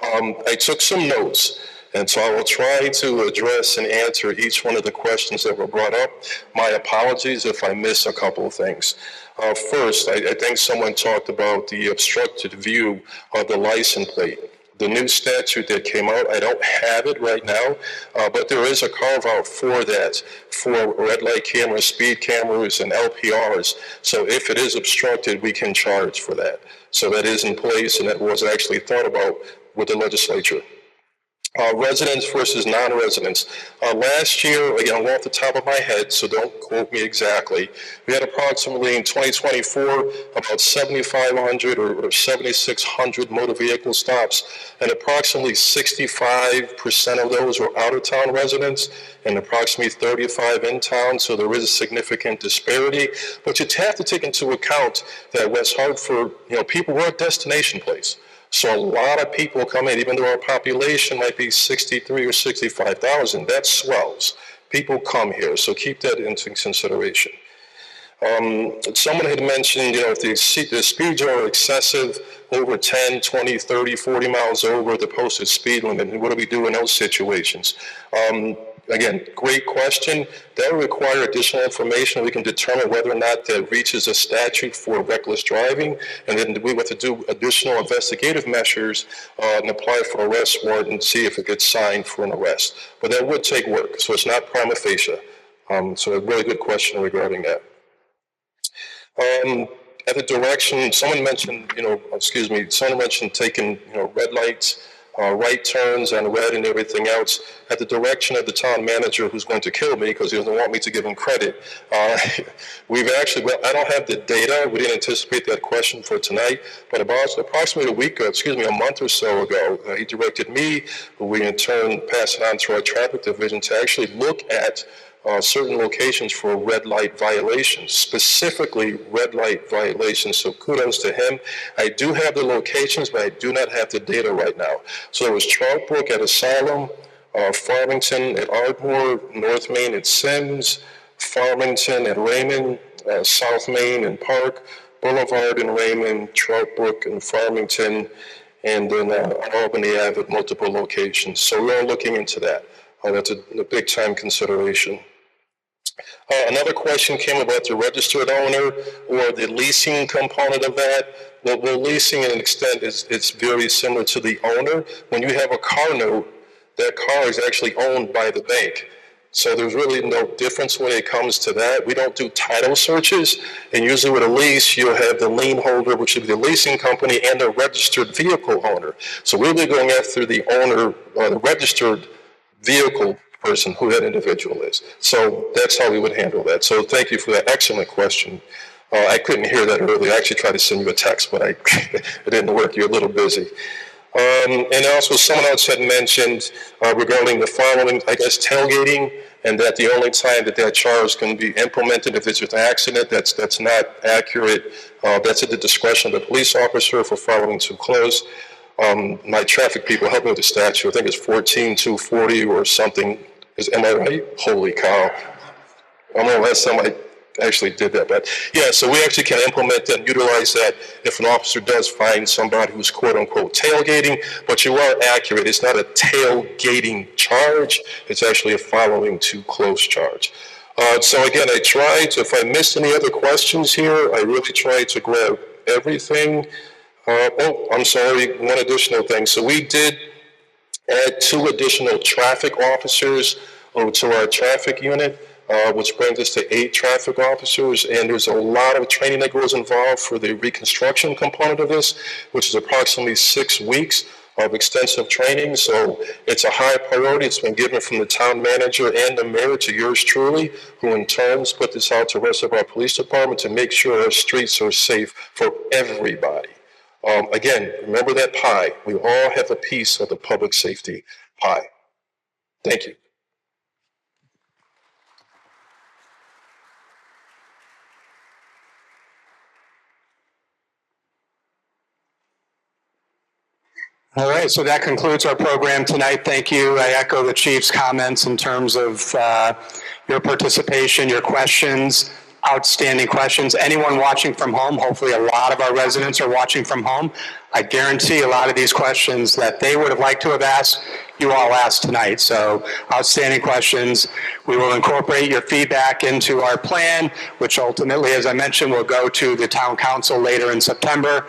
I took some notes, and so I will try to address and answer each one of the questions that were brought up. My apologies if I miss a couple of things. First, I think someone talked about the obstructed view of the license plate. The new statute that came out, I don't have it right now, but there is a carve out for that, for red light cameras, speed cameras, and LPRs. So if it is obstructed, we can charge for that. So that is in place, and that was actually thought about with the legislature. Residents versus non-residents. Last year, again, off the top of my head, so don't quote me exactly, we had approximately in 2024 about 7,500 or 7,600 motor vehicle stops, and approximately 65% of those were out-of-town residents and approximately 35 in town, so there is a significant disparity. But you have to take into account that West Hartford, people were a destination place. So a lot of people come in, even though our population might be 63 or 65,000, that swells. People come here, so keep that into consideration. Someone had mentioned, if the speeds are excessive, over 10, 20, 30, 40 miles over the posted speed limit, and what do we do in those situations? Again, great question. That will require additional information. We can determine whether or not that reaches a statute for reckless driving, and then we have to do additional investigative measures and apply for an arrest warrant and see if it gets signed for an arrest. But that would take work, so it's not prima facie. So a really good question regarding that. At the direction, someone mentioned, someone mentioned taking, red lights, right turns on red and everything else. At the direction of the town manager, who's going to kill me because he doesn't want me to give him credit, we've actually, well, I don't have the data. We didn't anticipate that question for tonight, but about approximately a month or so ago, he directed me, who we in turn passed it on to our traffic division to actually look at certain locations for red light violations, specifically red light violations. So kudos to him. I do have the locations, but I do not have the data right now. So there was Troutbrook at Asylum, Farmington at Ardmore, North Main at Sims, Farmington at Raymond, South Main and Park, Boulevard in Raymond, Troutbrook and Farmington, and then Albany Ave at multiple locations. So we're looking into that. That's a big time consideration. Another question came about the registered owner or the leasing component of that. Well, leasing in an extent it's very similar to the owner. When you have a car note, that car is actually owned by the bank. So there's really no difference when it comes to that. We don't do title searches, and usually with a lease, you'll have the lien holder, which would be the leasing company, and the registered vehicle owner. So we'll be going after the owner, or the registered vehicle person, who that individual is. So that's how we would handle that. So thank you for that excellent question. I couldn't hear that earlier. I actually tried to send you a text, but it didn't work. You're a little busy. And also someone else had mentioned regarding the following, I guess, tailgating, and that the only time that charge can be implemented if it's an accident. That's not accurate. That's at the discretion of the police officer for following too close. My traffic people help me with the statute. I think it's 14240 or something. Am I right? Holy cow. I don't know last time I actually did that, but yeah, so we actually can implement that and utilize that if an officer does find somebody who's quote unquote tailgating, but you are accurate. It's not a tailgating charge. It's actually a following too close charge. So again, I tried to, if I missed any other questions here, I really tried to grab everything. I'm sorry, one additional thing. So we did add 2 additional traffic officers to our traffic unit, which brings us to 8 traffic officers. And there's a lot of training that goes involved for the reconstruction component of this, which is approximately 6 weeks of extensive training. So it's a high priority. It's been given from the town manager and the mayor to yours truly, who in turn put this out to the rest of our police department to make sure our streets are safe for everybody. Again, remember that pie. We all have a piece of the public safety pie. Thank you. All right, so that concludes our program tonight. Thank you. I echo the chief's comments in terms of your participation, your questions, outstanding questions. Anyone watching from home, hopefully a lot of our residents are watching from home. I guarantee a lot of these questions that they would have liked to have asked, you all asked tonight. So outstanding questions. We will incorporate your feedback into our plan, which ultimately, as I mentioned, will go to the town council later in September.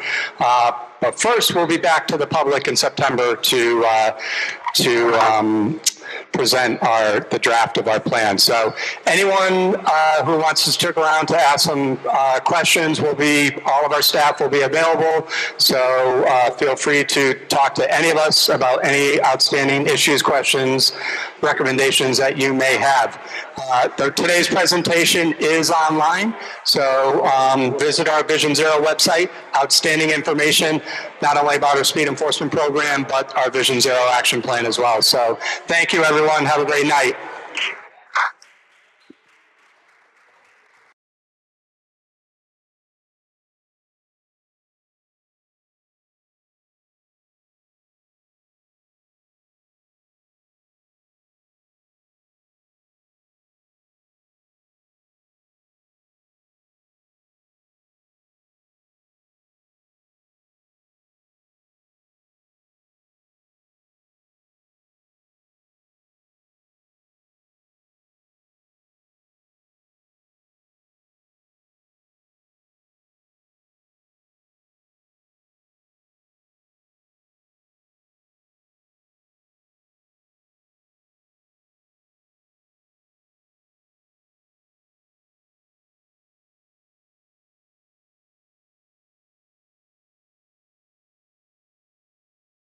But first, we'll be back to the public in September to present the draft of our plan. So anyone who wants to stick around to ask some questions, all of our staff will be available. So feel free to talk to any of us about any outstanding issues, questions, recommendations that you may have. Today's presentation is online, so visit our Vision Zero website. Outstanding information, not only about our speed enforcement program, but our Vision Zero action plan as well. So thank you, everyone. Have a great night.